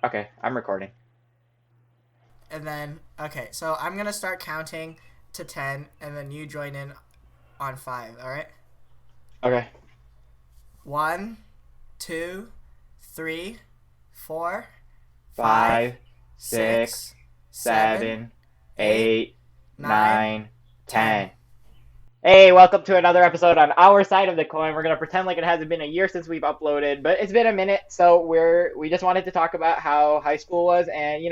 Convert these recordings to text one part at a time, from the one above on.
Okay, I'm recording. And then, okay, so I'm going to start counting to 10, and then you join in on 5, all right? Okay. 1, 2, 3, 4, 5, 5, 6, 6, 7, 7, 8, 8, 9, 9, 10. 10. Hey, welcome to another episode on our side of the coin. We're gonna pretend like it hasn't been a year since we've uploaded, but it's been a minute, so we just wanted to talk about how high school was and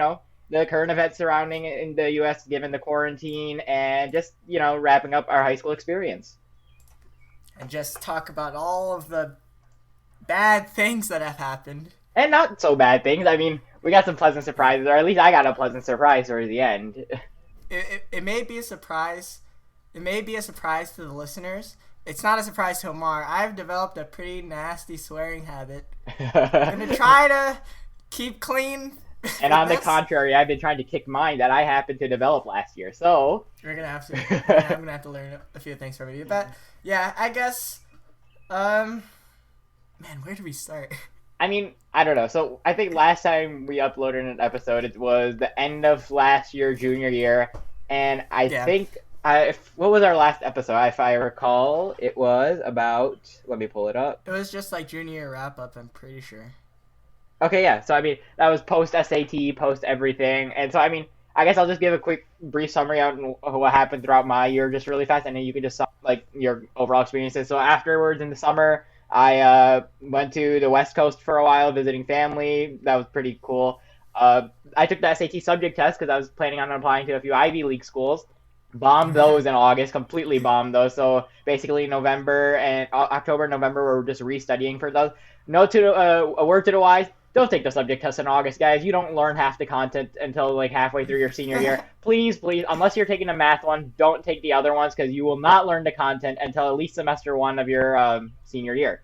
the current events surrounding it in the U.S. given the quarantine and just wrapping up our high school experience. And just talk about all of the bad things that have happened. And not so bad things. I mean, we got some pleasant surprises, or at least I got a pleasant surprise towards the end. It may be a surprise. It may be a surprise to the listeners. It's not a surprise to Ammar. I've developed a pretty nasty swearing habit. I'm going to try to keep clean. And on the contrary, I've been trying to kick mine that I happened to develop last year. So I'm gonna have to learn a few things from you. But yeah, I guess. Man, where do we start? I mean, I don't know. So I think last time we uploaded an episode, it was the end of last year, junior year, and I think what was our last episode? If I recall, it was about. Let me pull it up. It was just like junior year wrap up. I'm pretty sure. Okay, yeah. So I mean, that was post SAT, post everything, and so I mean, I guess I'll just give a quick, brief summary on what happened throughout my year, just really fast, and then you can just like your overall experiences. So afterwards, in the summer, I went to the West Coast for a while, visiting family. That was pretty cool. I took the SAT subject test because I was planning on applying to a few Ivy League schools. Bombed those in August, completely bombed those. So basically, November and October, November, we're just restudying for those. No to a word to the wise. Don't take the subject test in August, guys. You don't learn half the content until like halfway through your senior year. Please, unless you're taking a math one, don't take the other ones because you will not learn the content until at least semester 1 of your senior year.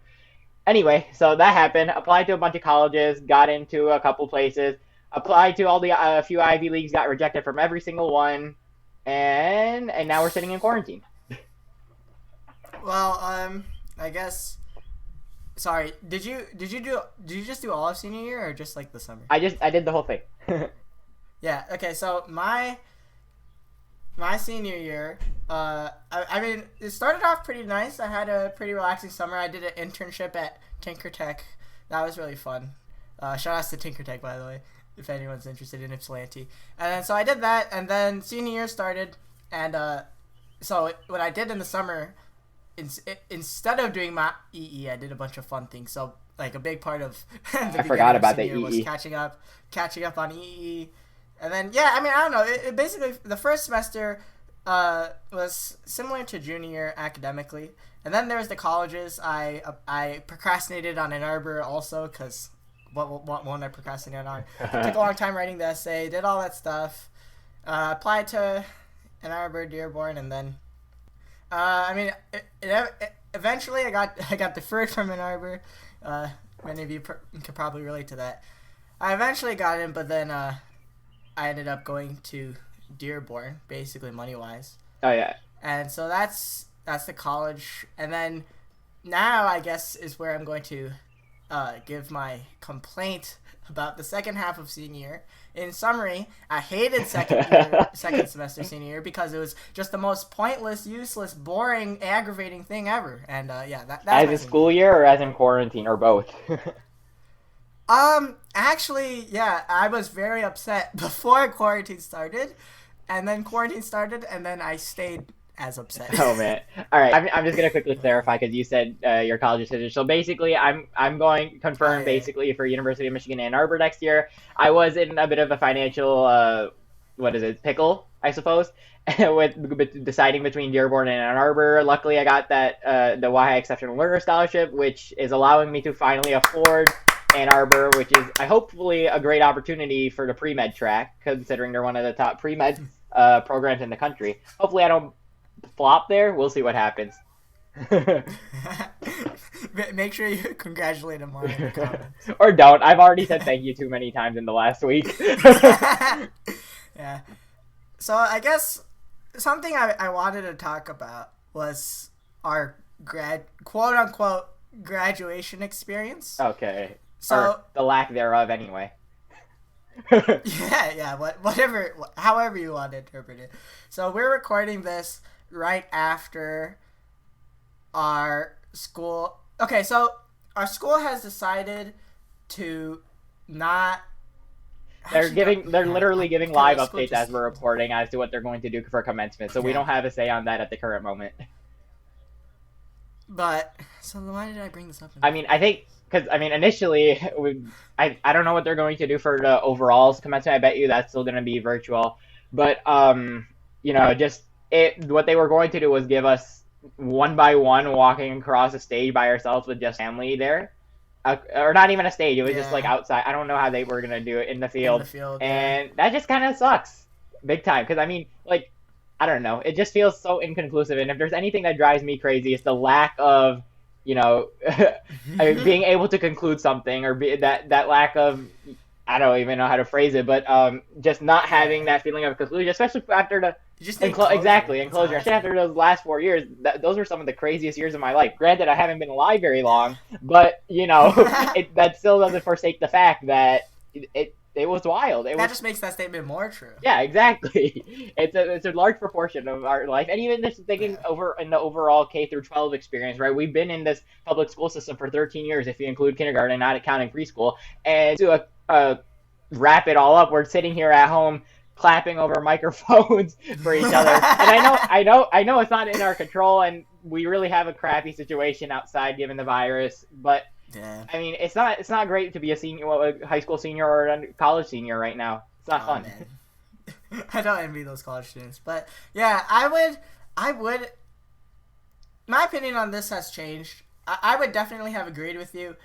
Anyway, so that happened. Applied to a bunch of colleges, got into a couple places, applied to all the few Ivy Leagues, got rejected from every single one, and now we're sitting in quarantine. Well, I guess. Sorry, did you just do all of senior year or just like the summer? I did the whole thing. Yeah. Okay. So my senior year, I mean, it started off pretty nice. I had a pretty relaxing summer. I did an internship at Tinker Tech. That was really fun. Shout outs to Tinker Tech, by the way, if anyone's interested in Ypsilanti. And then so I did that, and then senior year started, and so what I did in the summer. Instead of doing my EE, I did a bunch of fun things. So, like a big part of I forgot about the EE was catching up on EE, and then I mean I don't know. It basically the first semester was similar to junior year academically, and then there was the colleges. I procrastinated on Ann Arbor also because what won't I procrastinate on? Took a long time writing the essay, did all that stuff, applied to Ann Arbor, Dearborn, and then. I mean, eventually I got deferred from Ann Arbor. Many of you could probably relate to that. I eventually got in, but then I ended up going to Dearborn, basically money-wise. Oh, yeah. And so that's the college. And then now I guess is where I'm going to give my complaint about the second half of senior year. In summary, I hated second semester senior year because it was just the most pointless, useless, boring, aggravating thing ever. And that's as a school year or as in quarantine or both. Actually, I was very upset before quarantine started, and then quarantine started, and then I stayed as upset. Oh man! All right, I'm just gonna quickly clarify because you said your college decision. So basically, I'm going to confirm basically for University of Michigan Ann Arbor next year. I was in a bit of a financial pickle, I suppose, with deciding between Dearborn and Ann Arbor. Luckily, I got that the WIHI Exceptional Learner Scholarship, which is allowing me to finally afford Ann Arbor, which is hopefully a great opportunity for the pre-med track, considering they're one of the top pre-med programs in the country. Hopefully, I don't flop there. We'll see what happens. Make sure you congratulate him in the comments. Or don't. I've already said thank you too many times in the last week. Yeah. So I guess something I wanted to talk about was our quote unquote graduation experience. Okay. So or the lack thereof, anyway. Yeah, whatever, however you want to interpret it. So we're recording this right after our school. Okay, so our school has decided to not. They're literally giving live updates as we're recording as to what they're going to do for commencement. So we don't have a say on that at the current moment. But so why did I bring this up? I mean, I think because initially I don't know what they're going to do for the overalls commencement. I bet you that's still going to be virtual. But just what they were going to do was give us one by one walking across the stage by ourselves with just family there. Or not even a stage. It was just like outside. I don't know how they were gonna do it in the field. And that just kind of sucks, big time. Because I don't know. It just feels so inconclusive. And if there's anything that drives me crazy, it's the lack of, being able to conclude something, or that lack of, I don't even know how to phrase it, but just not having that feeling of conclusion, especially after the. Exactly, enclosure. Especially after those last 4 years, those were some of the craziest years of my life. Granted, I haven't been alive very long, but that still doesn't forsake the fact that it was wild. Just makes that statement more true. Yeah, exactly. It's a large proportion of our life, and even just thinking over in the overall K through 12 experience, right? We've been in this public school system for 13 years, if you include kindergarten, not counting preschool, and to wrap it all up, we're sitting here at home clapping over microphones for each other. And I know it's not in our control, and we really have a crappy situation outside given the virus, but I mean, it's not great to be a high school senior or a college senior right now. It's not fun. Man. I don't envy those college students, but yeah, I would my opinion on this has changed. I would definitely have agreed with you.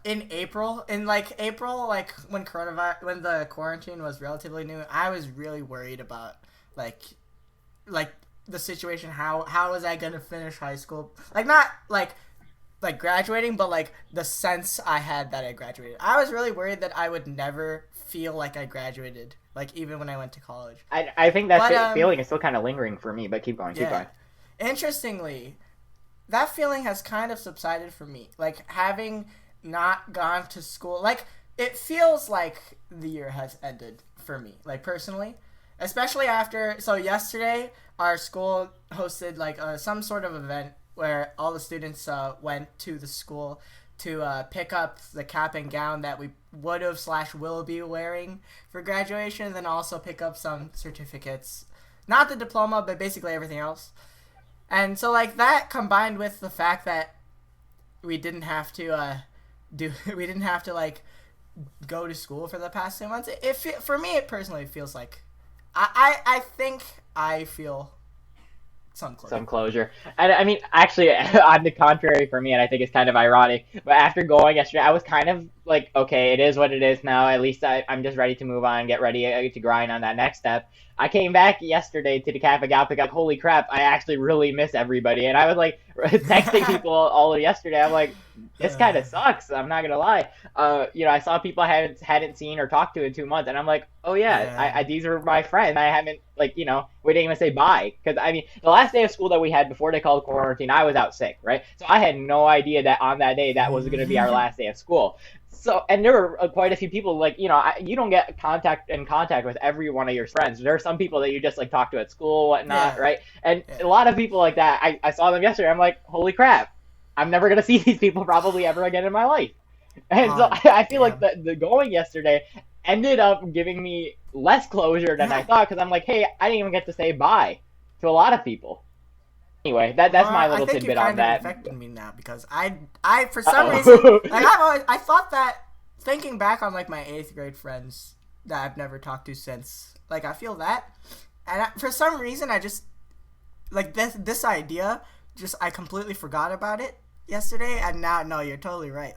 In April, when the quarantine was relatively new, I was really worried about like the situation. How was I gonna finish high school? Not graduating, but the sense I had that I graduated. I was really worried that I would never feel like I graduated, even when I went to college. I think that feeling is still kind of lingering for me, but keep going. Interestingly, that feeling has kind of subsided for me. Having not gone to school, it feels like the year has ended for me, personally, especially after. So yesterday our school hosted some sort of event where all the students went to the school to pick up the cap and gown that we would have / will be wearing for graduation, and then also pick up some certificates, not the diploma, but basically everything else. And so that combined with the fact that we didn't have to go to school for the past 2 months. For me, it personally feels like I think I feel some closure. And I mean, actually, on the contrary for me, and I think it's kind of ironic, but after going yesterday, I was kind of okay, it is what it is now. At least I'm just ready to move on, get ready to grind on that next step. I came back yesterday to the Kappa Gal pick up. Holy crap, I actually really miss everybody. And I was texting people all of yesterday. I'm this kind of sucks. I'm not gonna lie. I saw people I hadn't seen or talked to in 2 months, and I'm oh yeah. These are my friends. I haven't we didn't even say bye, because I mean the last day of school that we had before they called quarantine, I was out sick, right? So I had no idea that on that day that was gonna be our last day of school. So, and there were quite a few people, you don't get in contact with every one of your friends. There are some people that you just talk to at school, whatnot, right? And a lot of people like that, I saw them yesterday. I'm holy crap, I'm never gonna see these people probably ever again in my life. And so I feel like the going yesterday ended up giving me less closure than I thought, because I'm hey, I didn't even get to say bye to a lot of people. Anyway, that's my little tidbit on that. I think you're affecting me now, because I for some reason, I thought that, thinking back on my 8th grade friends that I've never talked to since, I feel that, and for some reason I just this idea, I completely forgot about it yesterday, and now no, you're totally right.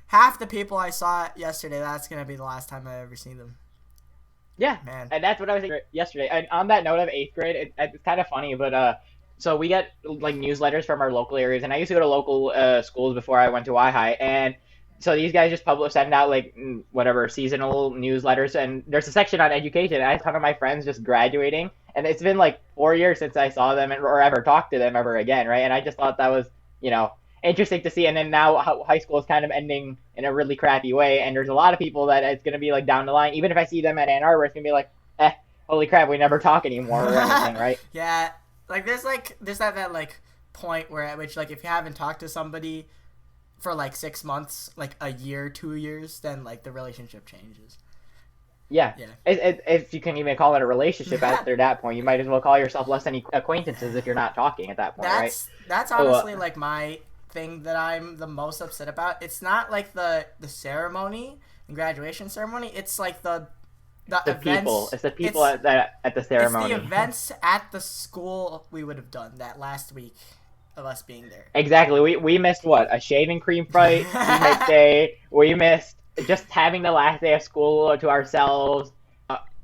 Half the people I saw yesterday, that's gonna be the last time I ever see them. Yeah, man, and that's what I was thinking yesterday. And on that note of 8th grade, it's kind of funny, but so we get newsletters from our local areas, and I used to go to local schools before I went to WIHI, and so these guys just send out whatever seasonal newsletters, and there's a section on education. I have a ton of my friends just graduating, and it's been 4 years since I saw them or ever talked to them ever again, right? And I just thought that was interesting to see. And then now high school is kind of ending in a really crappy way, and there's a lot of people that it's gonna be like down the line. Even if I see them at Ann Arbor, it's gonna be like, holy crap, we never talk anymore or anything, right? Yeah, like there's that like point where at which like if you haven't talked to somebody for like 6 months, like a year, 2 years, then like the relationship changes. Yeah. If you can even call it a relationship after that point, you might as well call yourself less than acquaintances if you're not talking at that point, right? That's honestly like my thing that I'm the most upset about. It's not like the ceremony, the graduation ceremony. It's like the events. People. It's the people at the ceremony. It's the events at the school we would have done that last week of us being there. Exactly. We missed what? A shaving cream fight next day. We missed just having the last day of school to ourselves.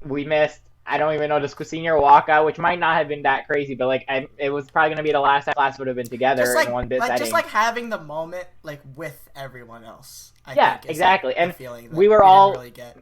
We missed, I don't even know, the senior walkout, which might not have been that crazy, but like it was probably going to be the last time class would have been together in one bit setting. Just like having the moment like with everyone else. I think exactly. Like, and feeling that we were all really get.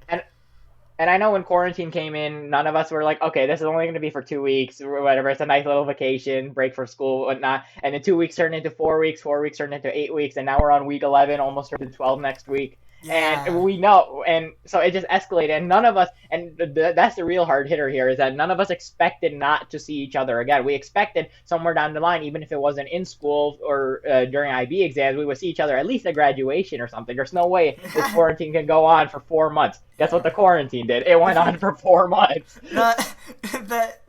And I know when quarantine came in, none of us were like, okay, this is only going to be for 2 weeks or whatever. It's a nice little vacation, break for school, whatnot. And then 2 weeks turned into 4 weeks, 4 weeks turned into 8 weeks, and now we're on week 11, almost to 12 next week. Yeah. And we know, and so it just escalated, and none of us, and that's the real hard hitter here, is that none of us expected not to see each other again. We expected somewhere down the line, even if it wasn't in school or during IB exams, we would see each other at least at graduation or something. There's no way this quarantine can go on for 4 months. That's what the quarantine did. It went on for 4 months. The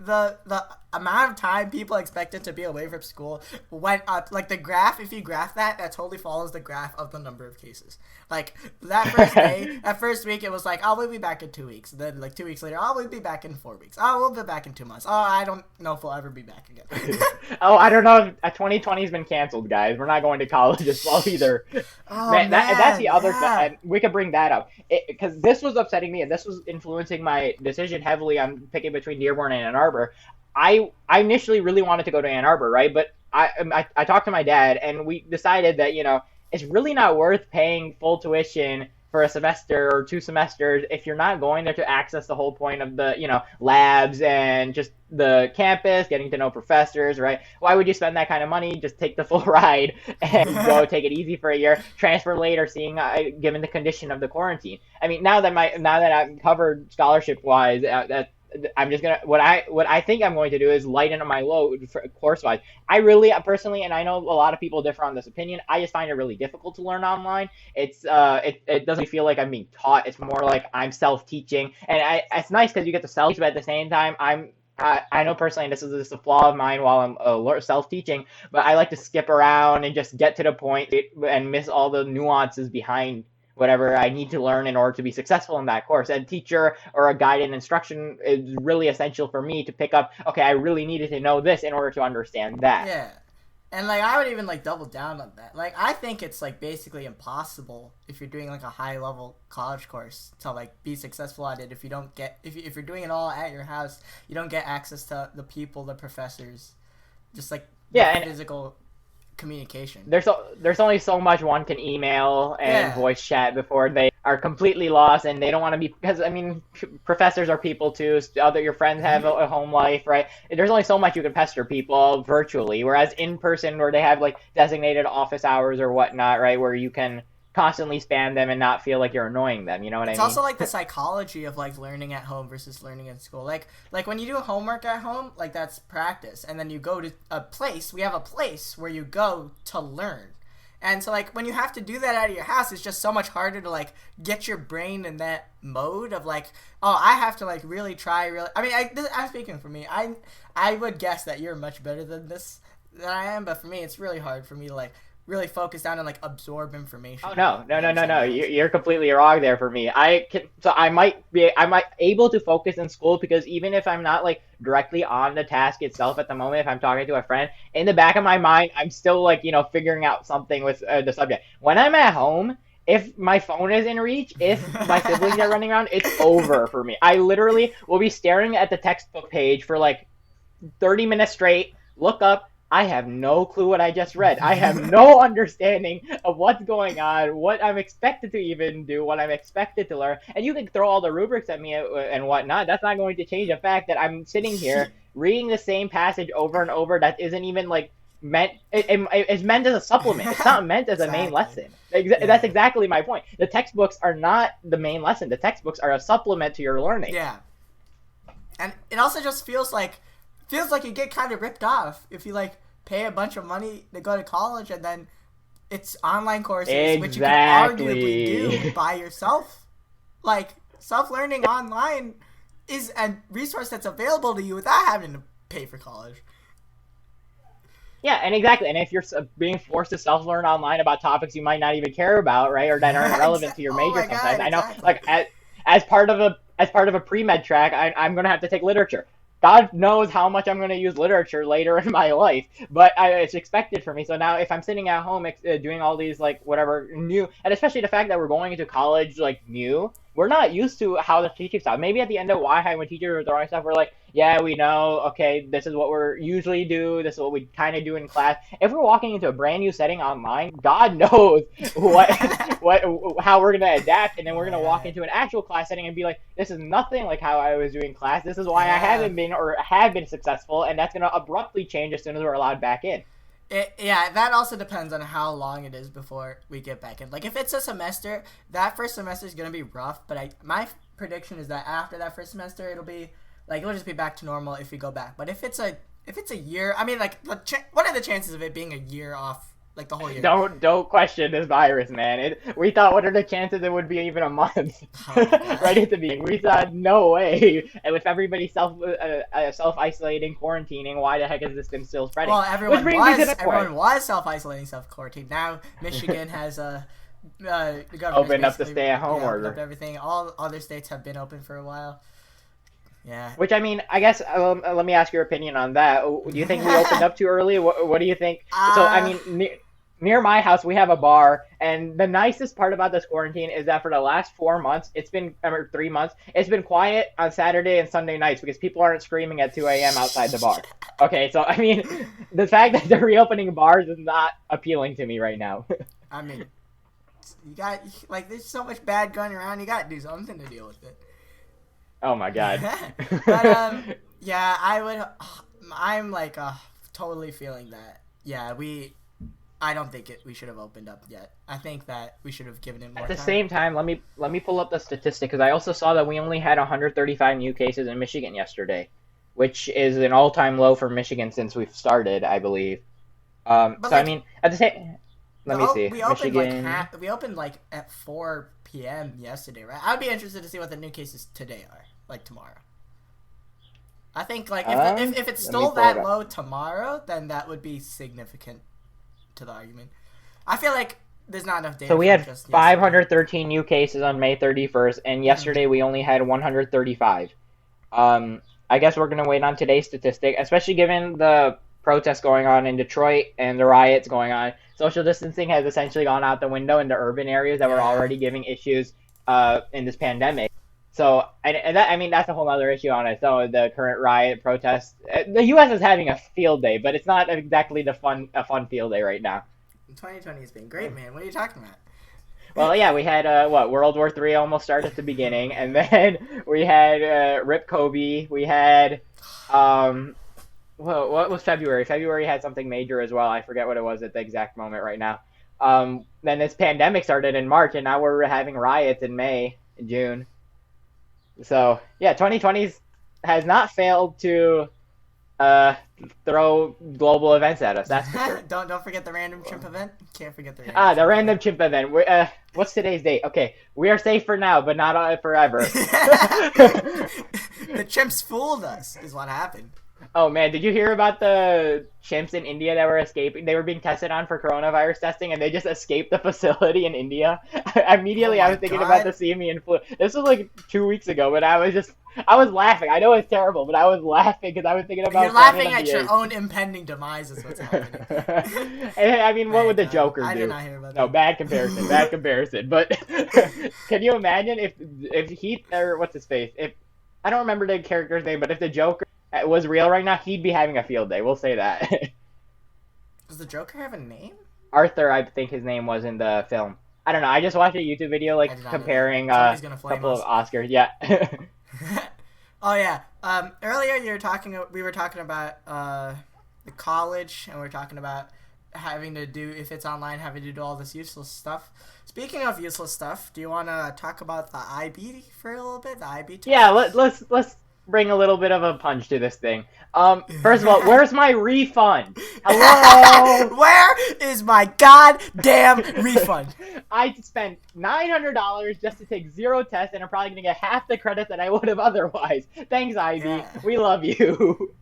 amount of time people expected to be away from school went up. Like the graph, if you graph that totally follows the graph of the number of cases. Like that first day, that first week, it was like, oh, we'll be back in 2 weeks. And then like 2 weeks later, oh, we'll be back in 4 weeks. Oh, we'll be back in 2 months. Oh, I don't know if we'll ever be back again. Oh, I don't know. 2020 has been canceled, guys. We're not going to college as well either. Oh, man, that's the other thing. And we could bring that up. Because this was upsetting me, and this was influencing my decision heavily on picking between Dearborn and Ann Arbor. I initially really wanted to go to Ann Arbor, right? But I talked to my dad, and we decided that, it's really not worth paying full tuition for a semester or 2 semesters if you're not going there to access the whole point of the, labs and just the campus, getting to know professors, right? Why would you spend that kind of money? Just take the full ride and go take it easy for a year, transfer later, given the condition of the quarantine. I mean, now that I'm covered scholarship-wise, I'm just gonna what I think I'm going to do is lighten up my load course wise. I really personally, and I know a lot of people differ on this opinion, I just find it really difficult to learn online. It's it doesn't feel like I'm being taught. It's more like I'm self-teaching, and it's nice because you get to self-teach, but at the same time I know personally, and this is just a flaw of mine while I'm self-teaching, but I like to skip around and just get to the point and miss all the nuances behind whatever I need to learn in order to be successful in that course. A teacher or a guided instruction is really essential for me to pick up, okay, I really needed to know this in order to understand that. Yeah. And, like, I would even, like, double down on that. Like, I think it's, like, basically impossible if you're doing, like, a high-level college course to, like, be successful at it if you don't get... If you're doing it all at your house, you don't get access to the people, the professors, just, like, physical communication. There's only so much one can email and voice chat before they are completely lost, and they don't want to be, because I mean professors are people too, your friends have a home life, right? There's only so much you can pester people virtually, whereas in person, where they have like designated office hours or whatnot, right, where you can constantly spam them and not feel like you're annoying them, you know what I mean? It's also like the psychology of like learning at home versus learning in school. Like when you do homework at home, like that's practice, and then you go to a place. We have a place where you go to learn, and so like when you have to do that out of your house, it's just so much harder to like get your brain in that mode of like, oh, I have to like really try. I mean, I'm speaking for me. I would guess that you're much better than I am, but for me, it's really hard for me to like really focus down and like absorb information. Oh no! You're completely wrong there for me. I might be able to focus in school because even if I'm not like directly on the task itself at the moment, if I'm talking to a friend, in the back of my mind, I'm still like figuring out something with the subject. When I'm at home, if my phone is in reach, if my siblings are running around, it's over for me. I literally will be staring at the textbook page for like 30 minutes straight, look up. I have no clue what I just read. I have no understanding of what's going on, what I'm expected to even do, what I'm expected to learn. And you can throw all the rubrics at me and whatnot. That's not going to change the fact that I'm sitting here reading the same passage over and over that isn't even like it's meant as a supplement. It's not meant as a main lesson. That's exactly my point. The textbooks are not the main lesson. The textbooks are a supplement to your learning. Yeah. And it also just feels like you get kind of ripped off if you like pay a bunch of money to go to college and then it's online courses which you can arguably do by yourself. Like self-learning online is a resource that's available to you without having to pay for college. Yeah, and exactly. And if you're being forced to self-learn online about topics you might not even care about, right, or that aren't relevant to your major, sometimes I know, like as part of a pre-med track, I'm gonna have to take literature. God knows how much I'm going to use literature later in my life, but it's expected for me. So now if I'm sitting at home doing all these, like, whatever new, and especially the fact that we're going into college, like, new, we're not used to how the teaching stuff. Maybe at the end of WIHI, when teachers were throwing stuff, we're like, yeah, we know, okay, this is what we're usually do, this is what we kind of do in class. If we're walking into a brand new setting online, God knows how we're going to adapt, and then we're going to walk into an actual class setting and be like, this is nothing like how I was doing class, this is why I haven't been or have been successful, and that's going to abruptly change as soon as we're allowed back in. Yeah, that also depends on how long it is before we get back in. Like, if it's a semester, that first semester is going to be rough, but my prediction is that after that first semester, it'll just be back to normal if we go back. But if it's a year, I mean, like, what are the chances of it being a year off, like, the whole year? Don't question this virus, man. We thought, what are the chances it would be even a month? Right at the beginning, we thought, no way. And with everybody self-isolating, quarantining, why the heck is this thing still spreading? Well, everyone was self-isolating, self-quarantining. Now Michigan has the government opened up the stay-at-home order. Opened up everything. All other states have been open for a while. Yeah. Which, I mean, I guess, let me ask your opinion on that. Do you think we opened up too early? What do you think? So, I mean, near my house, we have a bar, and the nicest part about this quarantine is that for the last 4 months, 3 months, it's been quiet on Saturday and Sunday nights because people aren't screaming at 2 a.m. outside the bar. Okay, so, I mean, the fact that they're reopening bars is not appealing to me right now. I mean, there's so much bad going around, you got to do something to deal with it. Oh my God. But yeah, I'm like totally feeling that. Yeah, I don't think we should have opened up yet. I think that we should have given it more time. At the same time, let me pull up the statistic because I also saw that we only had 135 new cases in Michigan yesterday, which is an all-time low for Michigan since we've started, I believe. So I mean, at the same, let me see. We opened like at 4 p.m. yesterday, right? I'd be interested to see what the new cases today are, like tomorrow. I think like if it's still that low tomorrow, then that would be significant to the argument. I feel like there's not enough data. So we had 513 new cases on May 31st, and yesterday we only had 135. I guess we're gonna wait on today's statistic, especially given the protests going on in Detroit and the riots going on. Social distancing has essentially gone out the window in the urban areas that were already giving issues in this pandemic. So, and that, I mean, that's a whole other issue on its own, the current riot protests. The U.S. is having a field day, but it's not exactly a fun field day right now. 2020 has been great, man. What are you talking about? Well, yeah, we had, World War III almost started at the beginning, and then we had Rip Kobe, we had, what was February? February had something major as well. I forget what it was at the exact moment right now. Then this pandemic started in March, and now we're having riots in May, June. So, yeah, 2020 has not failed to throw global events at us, that's for sure. Don't forget the random chimp event. Can't forget the random the random chimp event. What's today's date? Okay, we are safe for now, but not forever. The chimps fooled us, is what happened. Oh man, did you hear about the chimps in India that were escaping? They were being tested on for coronavirus testing, and they just escaped the facility in India. Immediately, I was thinking about the simian flu. This was like 2 weeks ago, but I was laughing. I know it's terrible, but I was laughing because I was thinking about. You're laughing at your own impending demise, is what's happening. I mean, what would the Joker do? I did not hear about that. No, bad comparison. But can you imagine if he, or what's his face? If I don't remember the character's name, but if the Joker was real right now, he'd be having a field day. We'll say that. Does the Joker have a name? Arthur, I think his name was in the film. I don't know. I just watched a YouTube video comparing a couple of Oscars. Yeah. Oh yeah. Earlier we were talking about college, and we're talking about having to do, if it's online, having to do all this useless stuff. Speaking of useless stuff, do you want to talk about the IB for a little bit? The IB test? Yeah, let's bring a little bit of a punch to this thing. First of all, where's my refund? Hello? Where is my goddamn refund? I spent $900 just to take 0 tests, and I'm probably gonna get half the credits that I would have otherwise. Thanks, IB. Yeah. We love you.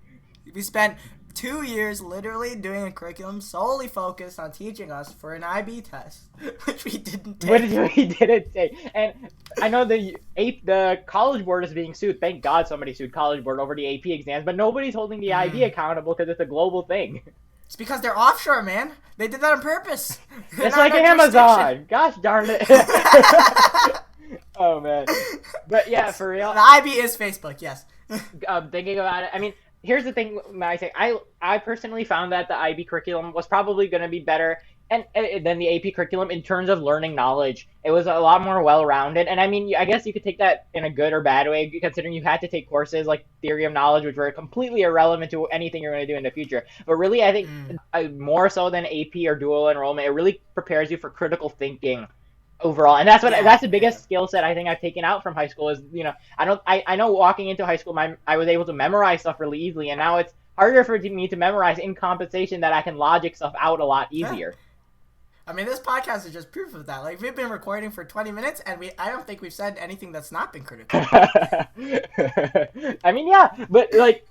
We spent 2 years literally doing a curriculum solely focused on teaching us for an IB test, which we didn't take. Which we didn't take. And I know the College Board is being sued. Thank God somebody sued College Board over the AP exams, but nobody's holding the IB accountable because it's a glal thing. It's because they're offshore, man. They did that on purpose. It's like Amazon. Gosh darn it. Oh, man. But yeah, for real. The IB is Facebook, yes. Thinking about it, I mean, here's the thing. I say I personally found that the IB curriculum was probably going to be better than the AP curriculum in terms of learning knowledge. It was a lot more well-rounded, and I mean, I guess you could take that in a good or bad way, considering you had to take courses like theory of knowledge, which were completely irrelevant to anything you're going to do in the future. But really, I think more so than AP or dual enrollment, it really prepares you for critical thinking overall, and that's the biggest skill set I think I've taken out from high school is, you know, I know walking into high school I was able to memorize stuff really easily, and now it's harder for me to memorize in compensation that I can logic stuff out a lot easier. I mean, this podcast is just proof of that. Like, we've been recording for 20 minutes, and I don't think we've said anything that's not been critical. I mean, yeah, but like,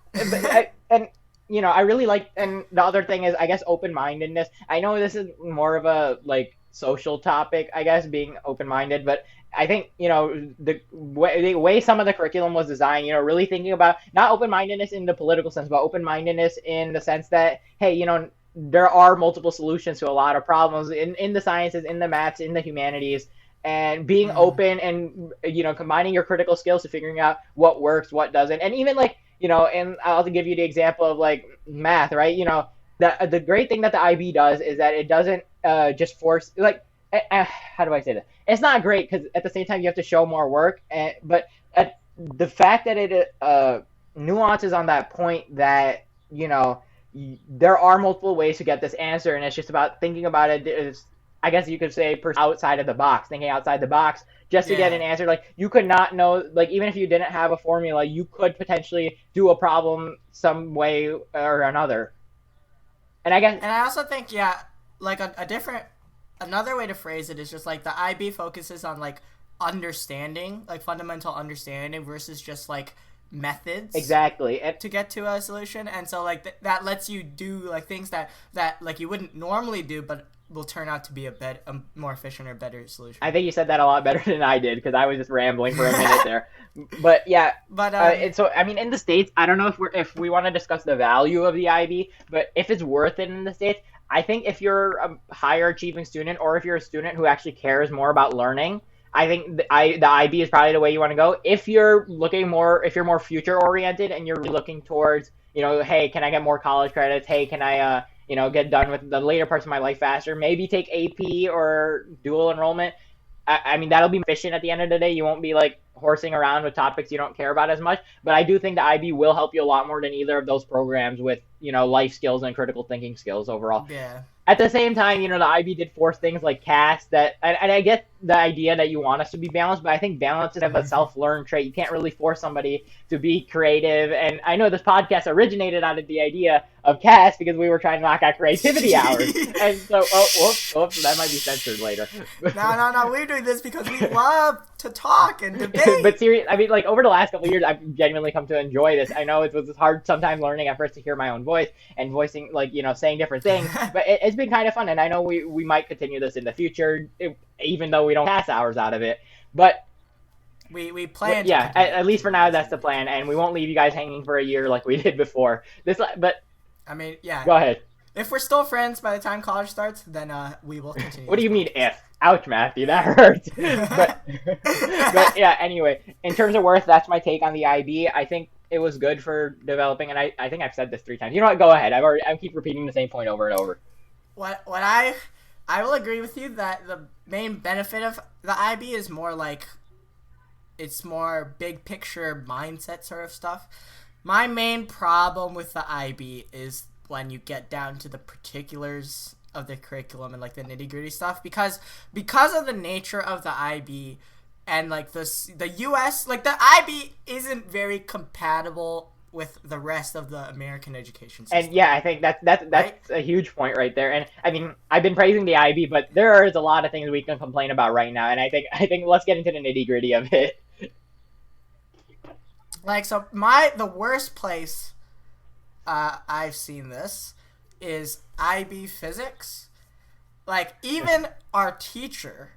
and you know, I really like, and the other thing is, I guess, open-mindedness. I know this is more of a like social topic, I guess, being open-minded, but I think, you know, the way some of the curriculum was designed, you know, really thinking about not open-mindedness in the political sense, but open-mindedness in the sense that, hey, you know, there are multiple solutions to a lot of problems in the sciences, in the maths, in the humanities, and being open and, you know, combining your critical skills to figuring out what works, what doesn't. And even like, you know, and I'll give you the example of like math, right? You know, the great thing that the IB does is that it doesn't just force, like, how do I say that? It's not great because at the same time you have to show more work, but the fact that it nuances on that point that, you know, there are multiple ways to get this answer, and it's just about thinking about it. I guess you could say outside of the box, thinking outside the box just to get an answer. Like, you could not know, like, even if you didn't have a formula, you could potentially do a problem some way or another. And I also think, like another way to phrase it is just like the IB focuses on like understanding, like fundamental understanding versus just like methods exactly to get to a solution. And so like that lets you do like things that like you wouldn't normally do but will turn out to be a more efficient or better solution. I think you said that a lot better than I did because I was just rambling for a minute there. But yeah, and so I mean, in the States, I don't know if we want to discuss the value of the IB, but if it's worth it in the States, I think if you're a higher achieving student or if you're a student who actually cares more about learning, I think the IB is probably the way you want to go. If you're more future oriented and you're looking towards, you know, hey, can I get more college credits? Hey, can I, you know, get done with the later parts of my life faster? Maybe take AP or dual enrollment. I mean, that'll be efficient at the end of the day. You won't be like horsing around with topics you don't care about as much. But I do think the IB will help you a lot more than either of those programs with, you know, life skills and critical thinking skills overall. Yeah. At the same time, you know, the IB did force things like CAS and I get the idea that you want us to be balanced, but I think balance is a self-learned trait. You can't really force somebody to be creative. And I know this podcast originated out of the idea of CAS because we were trying to knock out creativity hours. And so, whoops, that might be censored later. No, we're doing this because we love to talk and debate. But seriously, I mean, like, over the last couple of years, I've genuinely come to enjoy this. I know it was hard sometimes learning at first to hear my own voice and voicing, like, you know, saying different things, but it's been kind of fun, and I know we might continue this in the future, even though we don't pass hours out of it. But we plan. Yeah, at least for now, that's the plan, and we won't leave you guys hanging for a year like we did before. But I mean, yeah. Go ahead. If we're still friends by the time college starts, then we will continue. What do you mean if? Ouch, Matthew, that hurts. but yeah, anyway, in terms of worth, that's my take on the IB. I think it was good for developing, and I think I've said this 3 times. You know what? Go ahead. I keep repeating the same point over and over. What I will agree with you that the main benefit of the IB is more like it's more big picture mindset sort of stuff. My main problem with the IB is when you get down to the particulars of the curriculum and like the nitty-gritty stuff, because of the nature of the IB and like the US, like the IB isn't very compatible with the rest of the American education system. And yeah, I think that's right? a huge point right there. And I mean, I've been praising the IB, but there is a lot of things we can complain about right now. And I think let's get into the nitty-gritty of it. Like, so the worst place I've seen this is IB physics. Like, even our teacher,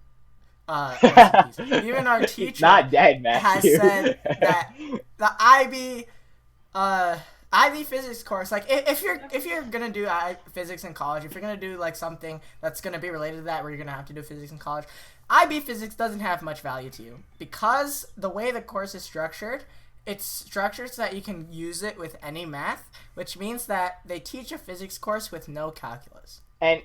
even our teacher, He's not dead, has Matthew. said that the IB physics course, like if you're gonna do physics in college, if you're gonna do like something that's gonna be related to that, where you're gonna have to do physics in college, IB physics doesn't have much value to you, because the way the course is structured, it's structured so that you can use it with any math, which means that they teach a physics course with no calculus. And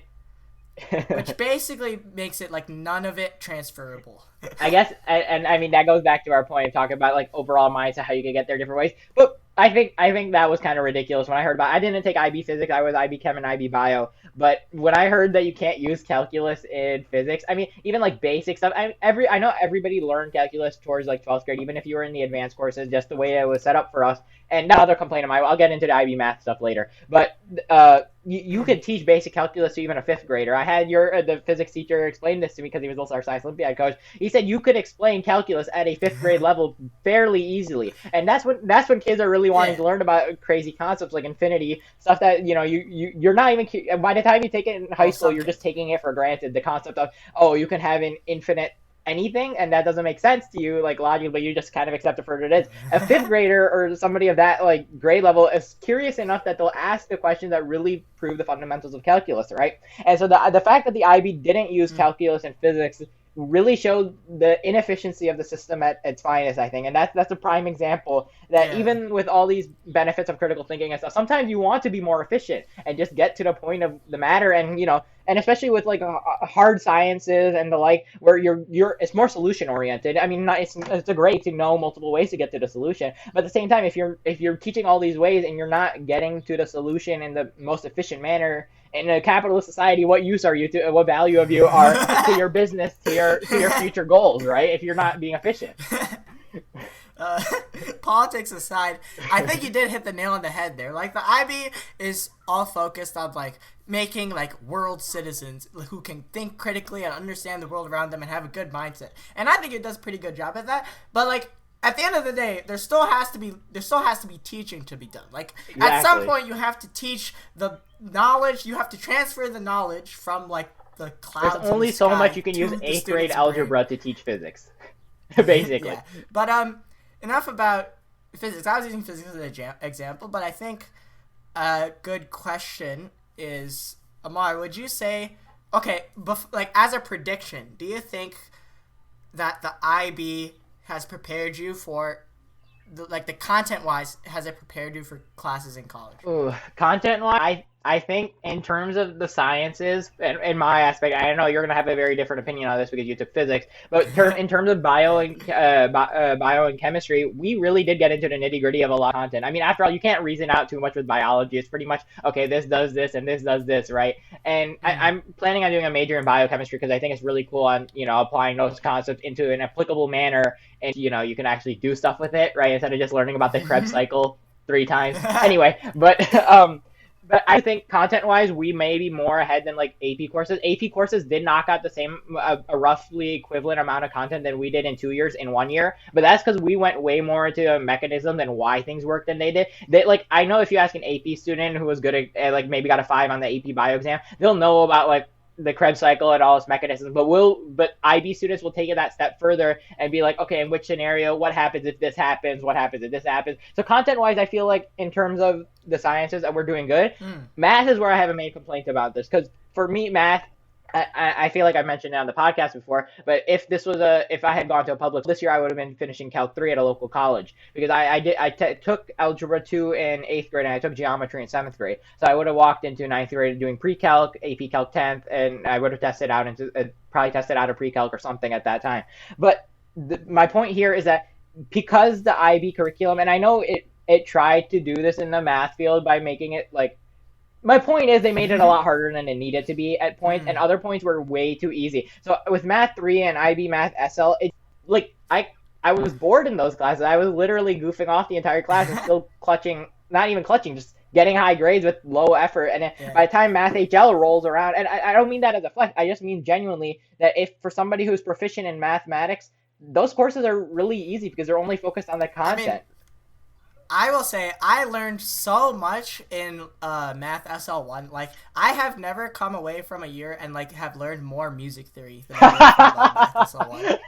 which basically makes it like none of it transferable. I guess, and I mean, that goes back to our point of talking about like overall mindset, how you can get there different ways. But I think that was kind of ridiculous when I heard about it. I didn't take IB physics, I was IB chem and IB bio. But when I heard that you can't use calculus in physics, I mean, even like basic stuff, I know everybody learned calculus towards like 12th grade, even if you were in the advanced courses, just the way it was set up for us. And another complaint of mine, I'll get into the IB math stuff later. But you could teach basic calculus to even a 5th grader. I had the physics teacher explain this to me because he was also our science Olympiad coach. He said you could explain calculus at a 5th grade level fairly easily, and that's when kids are really wanting to learn about crazy concepts like infinity, stuff that you're not even, by the time you take it in high school, you're just taking it for granted. The concept of you can have an infinite anything, and that doesn't make sense to you like logically, but you just kind of accept it for what it is. A 5th grader or somebody of that like grade level is curious enough that they'll ask the questions that really prove the fundamentals of calculus, right? And so the fact that the IB didn't use calculus and physics really showed the inefficiency of the system at its finest, I think. And that's a prime example that even with all these benefits of critical thinking and stuff, sometimes you want to be more efficient and just get to the point of the matter. And and especially with like hard sciences and the like, where it's more solution oriented. I mean, it's great to know multiple ways to get to the solution, but at the same time, if you're teaching all these ways and you're not getting to the solution in the most efficient manner in a capitalist society, what use are you to, what value of you are to your business, to your future goals, right? If you're not being efficient. Politics aside, I think you did hit the nail on the head there. Like, the IB is all focused on like making like world citizens who can think critically and understand the world around them and have a good mindset. And I think it does a pretty good job at that. But like, at the end of the day, there still has to be teaching to be done. Like, at some point, you have to teach the knowledge. You have to transfer the knowledge from like the clouds. There's only so much you can use 8th grade algebra to teach physics, basically. Yeah. But enough about physics. I was using physics as an example, but I think a good question is, Ammar, would you say, okay, like as a prediction, do you think that the IB has prepared you for, the content-wise, has it prepared you for classes in college? Ooh, content-wise, I think in terms of the sciences, and in my aspect, I know you're going to have a very different opinion on this because you took physics, but in terms of bio and chemistry, we really did get into the nitty-gritty of a lot of content. I mean, after all, you can't reason out too much with biology. It's pretty much, okay, this does this and this does this, right? And I'm planning on doing a major in biochemistry because I think it's really cool on, applying those concepts into an applicable manner, and, you can actually do stuff with it, right? Instead of just learning about the Krebs cycle 3 times. Anyway, but I think content-wise, we may be more ahead than like AP courses. AP courses did knock out the same, a roughly equivalent amount of content than we did in 2 years in 1 year. But that's because we went way more into mechanisms and why things work than they did. I know if you ask an AP student who was good at like maybe got a 5 on the AP bio exam, they'll know about like the Krebs cycle and all its mechanisms, but IB students will take it that step further and be like, okay, in which scenario, what happens if this happens, what happens if this happens? So content-wise, I feel like in terms of the sciences that we're doing good. Math is where I have a main complaint about this, because for me, math, I feel like I mentioned it on the podcast before, but if I had gone to a public this year, I would have been finishing Calc 3 at a local college, because I took Algebra 2 in 8th grade and I took Geometry in 7th grade. So I would have walked into 9th grade doing pre-calc, AP Calc 10th, and I would have probably tested out a pre-calc or something at that time. But my point here is that because the IB curriculum, and I know it tried to do this in the math field by making it like my point is they made it a lot harder than it needed to be at points, and other points were way too easy. So with Math 3 and IB Math SL, it like I was bored in those classes. I was literally goofing off the entire class and still clutching, not even clutching, just getting high grades with low effort. And then by the time Math HL rolls around, and I don't mean that as a flex, I just mean genuinely that if for somebody who's proficient in mathematics, those courses are really easy because they're only focused on the content. I will say I learned so much in Math SL1. Like, I have never come away from a year and like have learned more music theory than I did from Math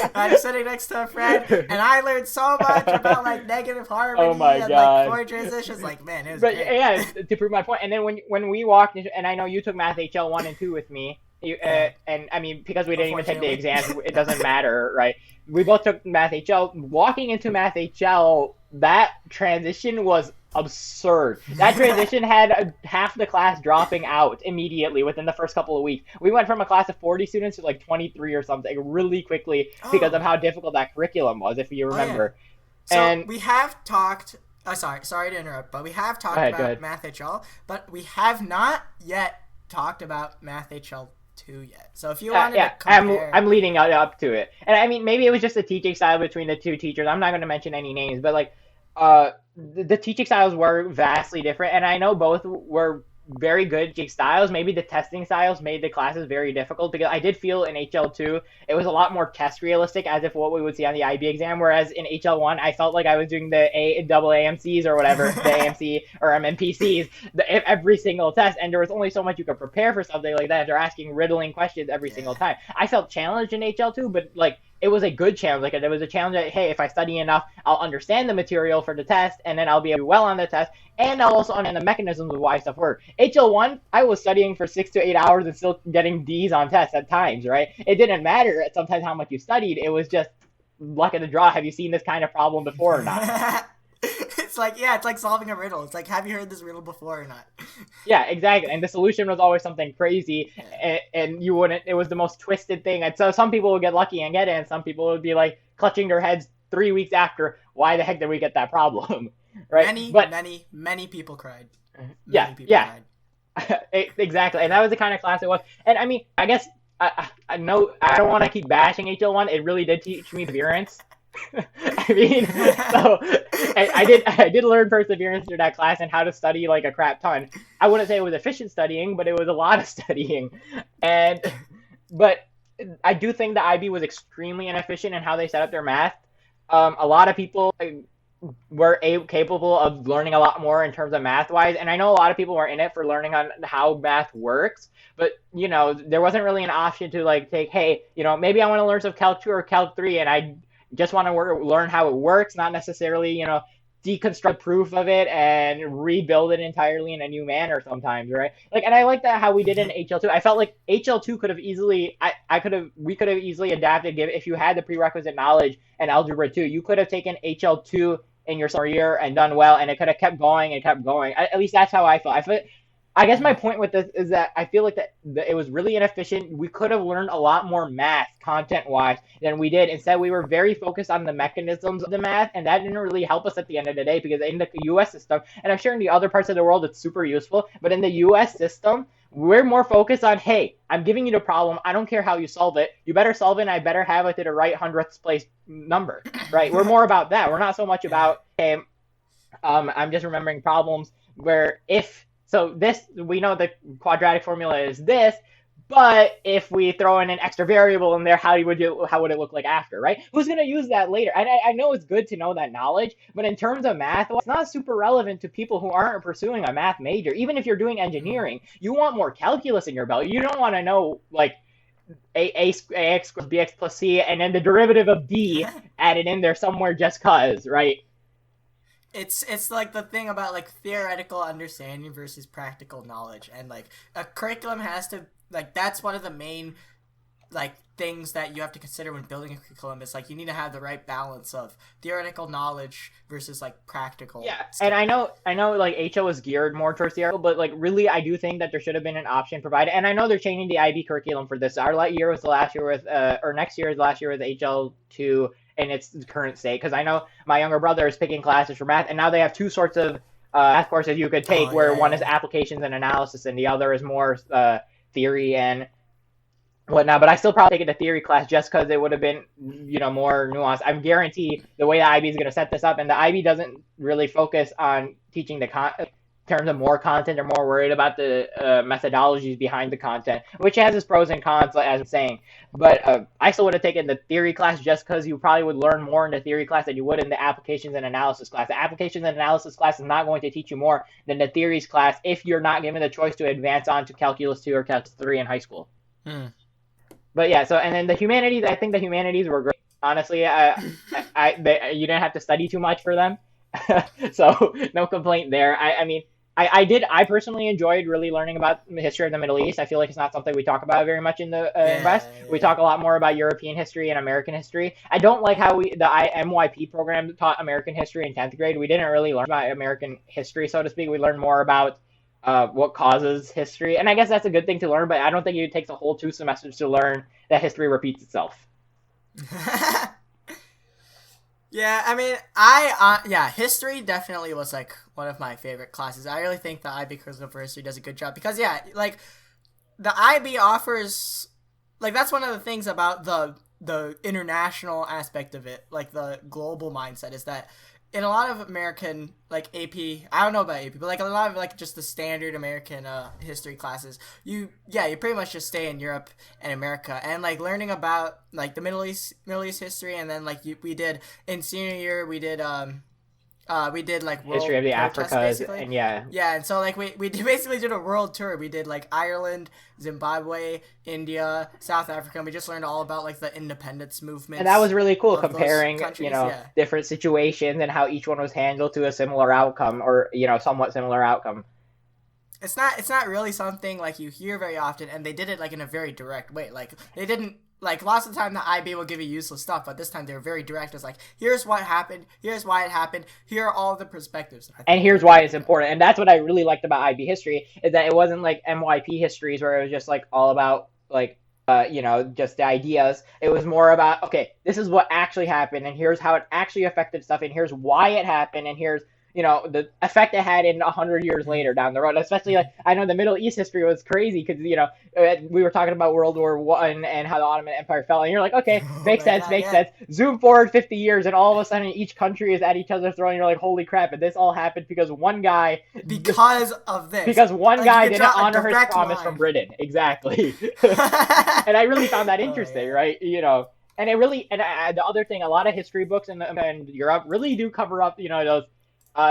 SL1. I'm sitting next to a friend, and I learned so much about like negative harmony like chord transitions. Like, man, it was great. Yeah, to prove my point. And then when we walked into, and I know you took Math HL 1 and 2 with me. And I mean, because we didn't even take the exams, it doesn't matter, right? We both took Math HL. Walking into Math HL, that transition was absurd. That transition had half the class dropping out immediately within the first couple of weeks. We went from a class of 40 students to like 23 or something really quickly because of how difficult that curriculum was, if you remember. So and we have talked... sorry to interrupt, but we have talked about Math HL, but we have not yet talked about Math HL 2 yet. So if you wanted to compare... I'm leading up to it. And I mean, maybe it was just the teaching style between the two teachers. I'm not going to mention any names, but like the teaching styles were vastly different, and I know both were very good teaching styles. Maybe the testing styles made the classes very difficult, because I did feel in HL2 it was a lot more test realistic, as if what we would see on the IB exam, whereas in HL1 I felt like I was doing the double AMCs or whatever, the AMC or MPCs, every single test, and there was only so much you could prepare for something like that. They're asking riddling questions every single time. I felt challenged in HL2, but like it was a good challenge. Like, there was a challenge that, hey, if I study enough, I'll understand the material for the test, and then I'll be able to do well on the test, and I'll also understand the mechanisms of why stuff works. HL1, I was studying for 6 to 8 hours and still getting D's on tests at times, right? It didn't matter sometimes how much you studied. It was just luck of the draw. Have you seen this kind of problem before or not? It's like solving a riddle. It's like, have you heard this riddle before or not? Yeah, exactly. And the solution was always something crazy, and you wouldn't. It was the most twisted thing. And so some people would get lucky and get it, and some people would be like clutching their heads 3 weeks after. Why the heck did we get that problem? Right? Many people cried. Cried. Exactly. And that was the kind of class it was. And I mean, I guess I know I don't want to keep bashing HL1. It really did teach me perseverance. I mean, so I did learn perseverance through that class and how to study like a crap ton. I wouldn't say it was efficient studying, but it was a lot of studying. But I do think the IB was extremely inefficient in how they set up their math. A lot of people were capable of learning a lot more in terms of math-wise, and I know a lot of people were in it for learning on how math works, but, you know, there wasn't really an option to, like, take, hey, you know, maybe I want to learn some Calc 2 or Calc 3, and I just want to learn how it works, not necessarily, you know, deconstruct proof of it and rebuild it entirely in a new manner sometimes, right? Like, and I like that how we did in HL2. I felt like HL2 could have easily, we could have easily adapted, if you had the prerequisite knowledge and Algebra 2, you could have taken HL2 in your summer year and done well, and it could have kept going and kept going. At least that's how I felt. I guess my point with this is that I feel like that it was really inefficient. We could have learned a lot more math content-wise than we did. Instead, we were very focused on the mechanisms of the math, and that didn't really help us at the end of the day, because in the U.S. system, and I'm sure in the other parts of the world it's super useful, but in the U.S. system, we're more focused on, hey, I'm giving you the problem. I don't care how you solve it. You better solve it, and I better have it to the right 100th place number, right? We're more about that. We're not so much about, hey, I'm just remembering problems where so this, we know the quadratic formula is this, but if we throw in an extra variable in there, how would it look like after, right? Who's going to use that later? And I know it's good to know that knowledge, but in terms of math, it's not super relevant to people who aren't pursuing a math major. Even if you're doing engineering, you want more calculus in your belt. You don't want to know, like, ax plus bx plus c, and then the derivative of d added in there somewhere just cause, right? It's like the thing about like theoretical understanding versus practical knowledge, and like a curriculum has to, like, that's one of the main like things that you have to consider when building a curriculum. Is like you need to have the right balance of theoretical knowledge versus like practical. Yeah, and I know like HO is geared more towards theoretical, but like really I do think that there should have been an option provided. And I know they're changing the IB curriculum for this. Our year was the last year with or next year is the last year with HL2 in its current state, because I know my younger brother is picking classes for math, and now they have two sorts of math courses you could take where one is yeah. applications and analysis and the other is more theory and whatnot. But I still probably take it a theory class just because it would have been, more nuanced. I'm guarantee the way the IB is going to set this up, and the IB doesn't really focus on teaching the terms of more content. They're more worried about the methodologies behind the content, which has its pros and cons, as I'm saying. But I still would have taken the theory class just because you probably would learn more in the theory class than you would in the applications and analysis class. The applications and analysis class is not going to teach you more than the theories class if you're not given the choice to advance on to Calculus 2 or Calculus 3 in high school. But yeah, so and then the humanities, I think the humanities were great. Honestly, you didn't have to study too much for them, so no complaint there. I personally enjoyed really learning about the history of the Middle East. I feel like it's not something we talk about very much in the West. We talk a lot more about European history and American history. I don't like how the MYP program taught American history in 10th grade. We didn't really learn about American history, so to speak. We learned more about what causes history. And I guess that's a good thing to learn, but I don't think it takes a whole 2 semesters to learn that history repeats itself. Yeah, I mean, history definitely was, like, one of my favorite classes. I really think the IB Criticism for History does a good job because, yeah, like, the IB offers, like, that's one of the things about the international aspect of it, like, the global mindset, is that in a lot of American, like, AP, I don't know about AP, but, like, a lot of, like, just the standard American history classes, you pretty much just stay in Europe and America, and, like, learning about, like, the Middle East history, and then, like, we did, in senior year, we did, like, world history of the protests, Africas, basically. and yeah. Yeah, and so, like, we basically did a world tour. We did, like, Ireland, Zimbabwe, India, South Africa, and we just learned all about, like, the independence movement. And that was really cool, comparing, different situations and how each one was handled to a similar outcome, or, somewhat similar outcome. It's not really something, like, you hear very often, and they did it, like, in a very direct way. Like, they didn't, like, lots of the time the IB will give you useless stuff, but this time they were very direct. It's like, here's what happened, here's why it happened, here are all the perspectives. And here's why it's important. And that's what I really liked about IB history, is that it wasn't like MYP histories where it was just, like, all about, like, just the ideas. It was more about, okay, this is what actually happened, and here's how it actually affected stuff, and here's why it happened, and here's, the effect it had in 100 years later down the road. Especially, like, I know the Middle East history was crazy because, we were talking about World War I and how the Ottoman Empire fell, and you're like, okay, makes sense. Zoom forward 50 years, and all of a sudden each country is at each other's throat, and you're like, holy crap, and this all happened because one guy... Because of this. Because one guy didn't honor his promise from Britain. Exactly. And I really found that interesting, right? And it really... And the other thing, a lot of history books in Europe really do cover up, those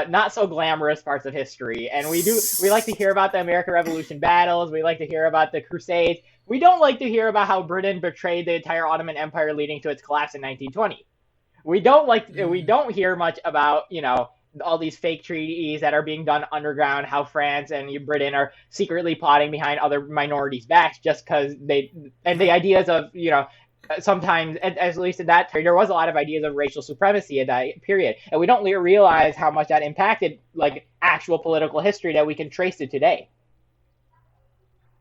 not so glamorous parts of history, and we like to hear about the American Revolution battles. We like to hear about the Crusades. We don't like to hear about how Britain betrayed the entire Ottoman Empire, leading to its collapse in 1920. We don't hear much about all these fake treaties that are being done underground. How France and Britain are secretly plotting behind other minorities' backs just because the ideas of sometimes, at least in that period, there was a lot of ideas of racial supremacy in that period, and we don't realize how much that impacted, like, actual political history that we can trace to today.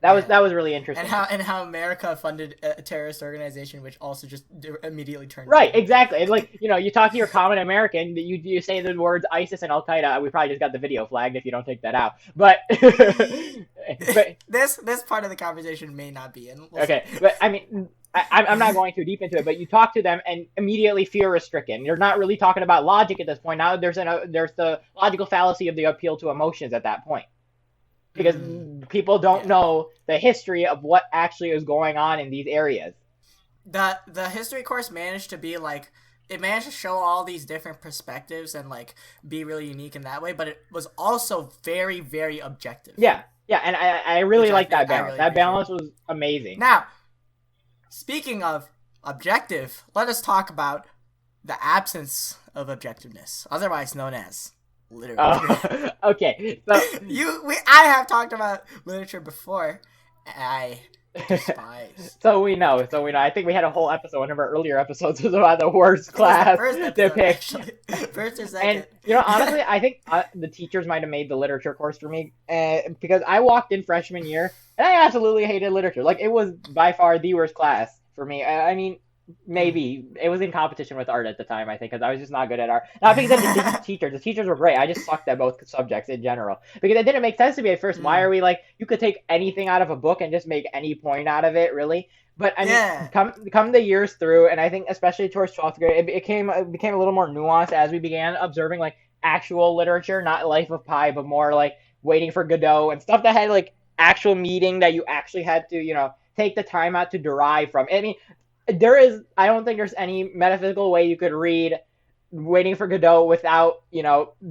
That was really interesting. And how America funded a terrorist organization, which also just immediately turned right, exactly. And, like, you talk to your common American, you say the words ISIS and Al Qaeda. We probably just got the video flagged if you don't take that out. But this part of the conversation may not be in. Okay, but I mean, I'm not going too deep into it, but you talk to them and immediately fear is stricken. You're not really talking about logic at this point. Now there's the logical fallacy of the appeal to emotions at that point. Because people don't know the history of what actually is going on in these areas. The history course managed to be, like, it managed to show all these different perspectives and, like, be really unique in that way, but it was also very, very objective. Yeah, and I really like that balance. That balance was amazing. Now, speaking of objective, let us talk about the absence of objectiveness, otherwise known as literature. Okay, so I have talked about literature before. I despise. So we know. I think we had a whole episode. One of our earlier episodes was about the worst class to pick. First or second. And honestly, I think the teachers might have made the literature course for me, because I walked in freshman year and I absolutely hated literature. Like, it was by far the worst class for me. I mean, maybe it was in competition with art at the time, I think, because I was just not good at art. Not because of the teachers were great. I just sucked at both subjects in general because it didn't make sense to me at first. Why Mm. are we like you could take anything out of a book and just make any point out of it, really? But I mean, Yeah. come the years through, and I think especially towards 12th grade, it became a little more nuanced as we began observing like actual literature, not Life of Pi, but more like Waiting for Godot and stuff that had like actual meaning that you actually had to take the time out to derive from. I mean, I don't think there's any metaphysical way you could read Waiting for Godot without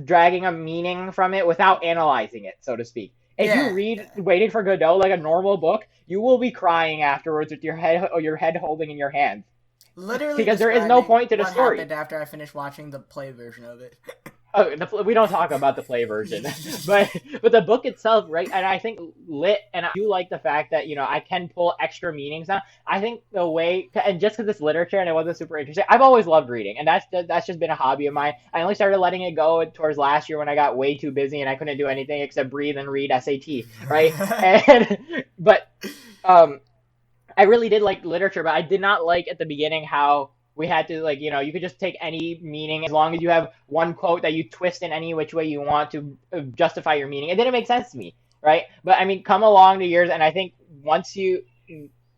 dragging a meaning from it without analyzing it, so to speak. If you Yeah. read Waiting for Godot like a normal book, you will be crying afterwards with your head holding in your hands Literally because there is no describing point to the what story. happened after I finished watching the play version of it. Oh, we don't talk about the play version, but the book itself, right? And I think and I do like the fact that I can pull extra meanings out. I think the way, and just because it's literature and it wasn't super interesting, I've always loved reading, and that's just been a hobby of mine. I only started letting it go towards last year when I got way too busy and I couldn't do anything except breathe and read SAT, right? But I really did like literature, but I did not like at the beginning how we had to you could just take any meaning as long as you have one quote that you twist in any which way you want to justify your meaning. It didn't make sense to me, right? But I mean, come along the years, and I think once take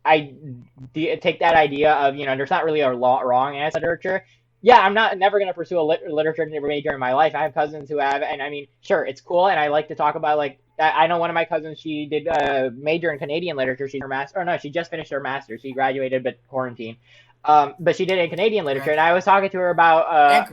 that idea of there's not really a wrong answer to literature. Yeah, I'm never going to pursue a literature major in my life. I have cousins who have, and I mean, sure, it's cool, and I like to talk about like I know one of my cousins. She did a major in Canadian literature. She her master, or no, she just finished her master's. She graduated, but quarantine. But she did it in Canadian literature, and I was talking to her about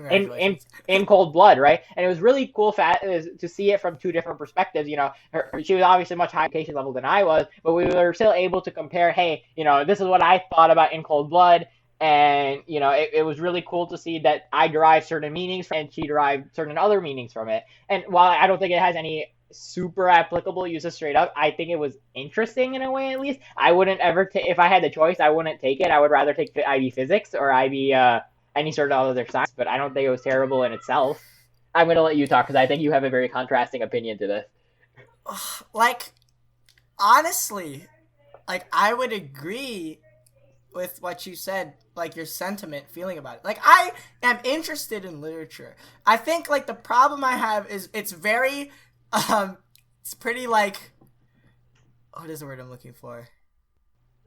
in Cold Blood, right? And it was really cool to see it from two different perspectives. She was obviously much higher education level than I was, but we were still able to compare. Hey, this is what I thought about In Cold Blood, and it was really cool to see that I derived certain meanings and she derived certain other meanings from it. And while I don't think it has any super applicable uses straight up, I think it was interesting in a way. At least I wouldn't ever if I had the choice, I wouldn't take it. I would rather take IB physics or IB any sort of other science, but I don't think it was terrible in itself. I'm gonna let you talk because I think you have a very contrasting opinion to this. Like, honestly, like I would agree with what you said, like your sentiment, feeling about it. Like, I am interested in literature. I think like the problem I have is it's very it's pretty like, what is the word I'm looking for?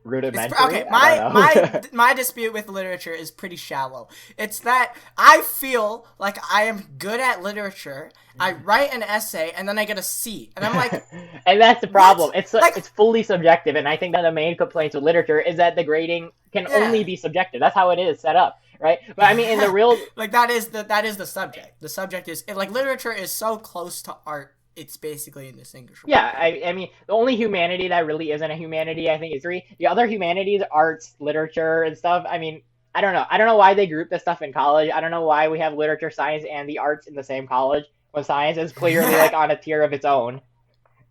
Rudimentary. Okay, my dispute with literature is pretty shallow. It's that I feel like I am good at literature. I write an essay and then I get a C, and I'm like, and that's the problem. What? It's fully subjective, and I think that the main complaints with literature is that the grading can only be subjective. That's how it is set up, right? But I mean, in the real like that is the subject. The subject is like literature is so close to art. It's basically indistinguishable. Yeah, I mean, the only humanity that really isn't a humanity, I think, is history. The other humanities, arts, literature, and stuff, I mean, I don't know. I don't know why they group this stuff in college. I don't know why we have literature, science, and the arts in the same college when science is clearly, like, on a tier of its own.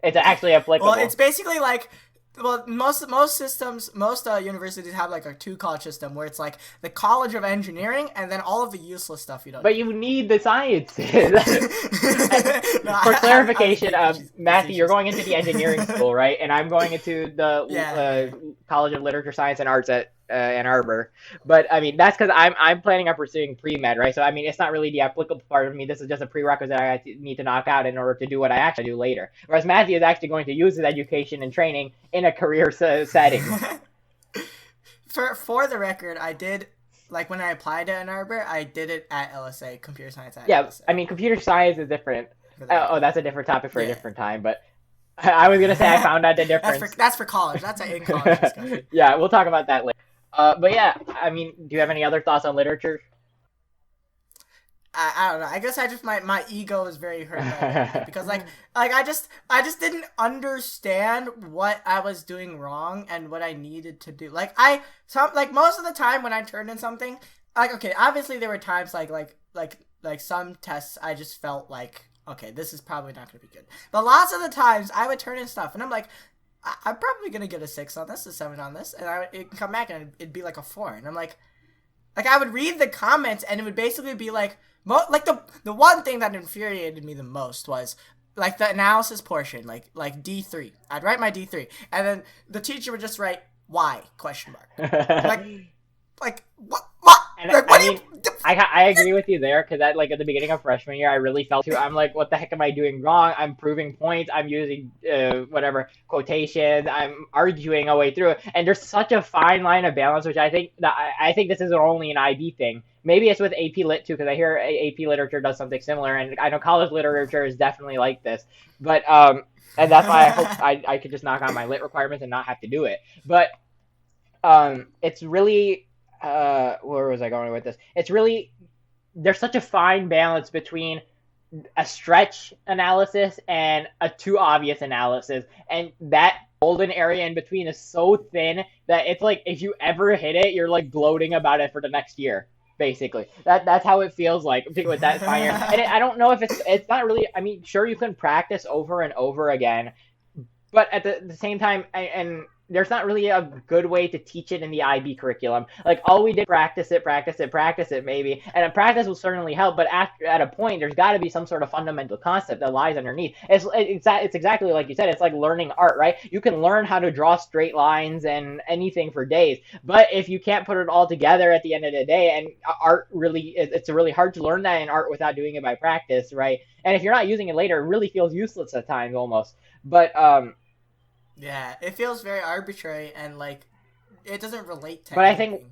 It's actually applicable. Well, it's basically like... Well, most universities have like a two-college system where it's like the College of Engineering and then all of the useless stuff you don't. But you need the sciences. For clarification, Matthew, you're going into the engineering school, right? And I'm going into the College of Literature, Science, and Arts at Ann Arbor. But I mean, that's because I'm planning on pursuing pre-med, right? So I mean, it's not really the applicable part of me. This is just a prerequisite I need to knock out in order to do what I actually do later. Whereas Matthew is actually going to use his education and training in a career setting. For the record, I did, like when I applied to Ann Arbor, I did it at LSA, computer science at LSA. I mean, computer science is different. That's a different topic for a different time, but I was going to say I found out the difference. That's for college. That's an in-college discussion. Yeah, we'll talk about that later. But yeah, I mean, do you have any other thoughts on literature? I don't know. I guess I just my ego is very hurt by it because like I just didn't understand what I was doing wrong and what I needed to do. Like most of the time when I turned in something, like okay, obviously there were times like some tests I just felt like okay, this is probably not going to be good. But lots of the times I would turn in stuff and I'm like, I'm probably going to get a 6 on this, a 7 on this, and it'd come back and it'd be like a 4. And I'm like I would read the comments and it would basically be like the one thing that infuriated me the most was like the analysis portion, like D3. I'd write my D3 and then the teacher would just write why ? Like Like what? And Like, I what do mean, you? I agree with you there because like at the beginning of freshman year, I really felt too. I'm like, what the heck am I doing wrong? I'm proving points. I'm using whatever quotations. I'm arguing a way through it, and there's such a fine line of balance, which I think this isn't only an IB thing. Maybe it's with AP Lit too, because I hear AP Literature does something similar, and I know college literature is definitely like this. But and that's why I hope I could just knock out my lit requirements and not have to do it. But it's really where was I going with this? It's really there's such a fine balance between a stretch analysis and a too obvious analysis, and that golden area in between is so thin that it's like if you ever hit it, you're like gloating about it for the next year. Basically, that's how it feels like with that fine area. And I don't know if it's not really. I mean, sure you can practice over and over again, but at the same time, and there's not really a good way to teach it in the IB curriculum. Like all we did, practice it, maybe, and practice will certainly help. But at a point, there's got to be some sort of fundamental concept that lies underneath. It's exactly like you said. It's like learning art, right? You can learn how to draw straight lines and anything for days, but if you can't put it all together at the end of the day, and art really, it's really hard to learn that in art without doing it by practice, right? And if you're not using it later, it really feels useless at times almost. But yeah, it feels very arbitrary and like it doesn't relate to. But anything. I think,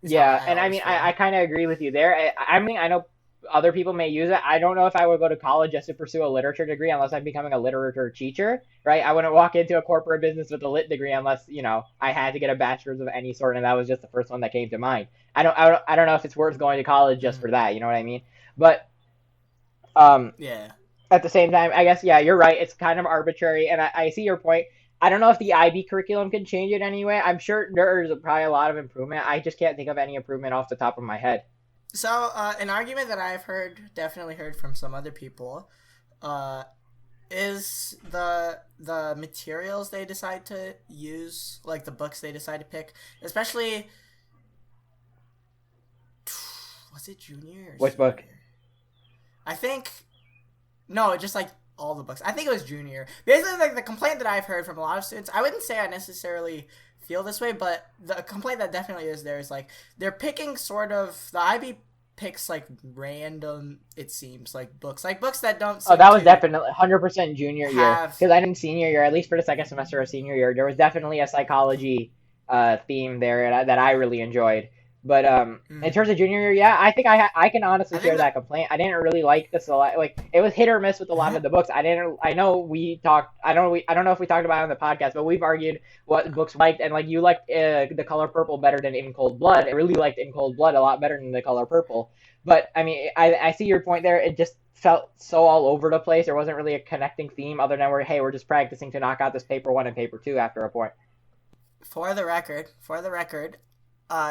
yeah, and I mean, I kind of agree with you there. I mean, I know other people may use it. I don't know if I would go to college just to pursue a literature degree unless I'm becoming a literature teacher, right? I wouldn't walk into a corporate business with a lit degree unless, you know, I had to get a bachelor's of any sort, and that was just the first one that came to mind. I don't know if it's worth going to college just for that. You know what I mean? But yeah. At the same time, I guess, yeah, you're right. It's kind of arbitrary, and I see your point. I don't know if the IB curriculum can change it anyway. I'm sure there's probably a lot of improvement. I just can't think of any improvement off the top of my head. So, an argument that I've definitely heard from some other people, is the materials they decide to use, like the books they decide to pick, especially, was it junior? Which book? I think, no, just like all the books. I think it was junior. Basically, like the complaint that I've heard from a lot of students, I wouldn't say I necessarily feel this way, but the complaint that definitely is there is like they're picking sort of the IB picks like random, it seems, like books that don't. Oh, that was definitely 100% junior year, because I didn't senior year. At least for the second semester of senior year, there was definitely a psychology theme there that I really enjoyed. But in terms of junior year, yeah, I think I can honestly share that complaint. I didn't really like this a lot. Like it was hit or miss with a lot of the books. I know we talked. I don't know if we talked about it on the podcast, but we've argued what books we liked, and like you liked The Color Purple better than In Cold Blood. I really liked In Cold Blood a lot better than The Color Purple. But I mean, I see your point there. It just felt so all over the place. There wasn't really a connecting theme other than we're just practicing to knock out this paper 1 and paper 2 after a point. For the record,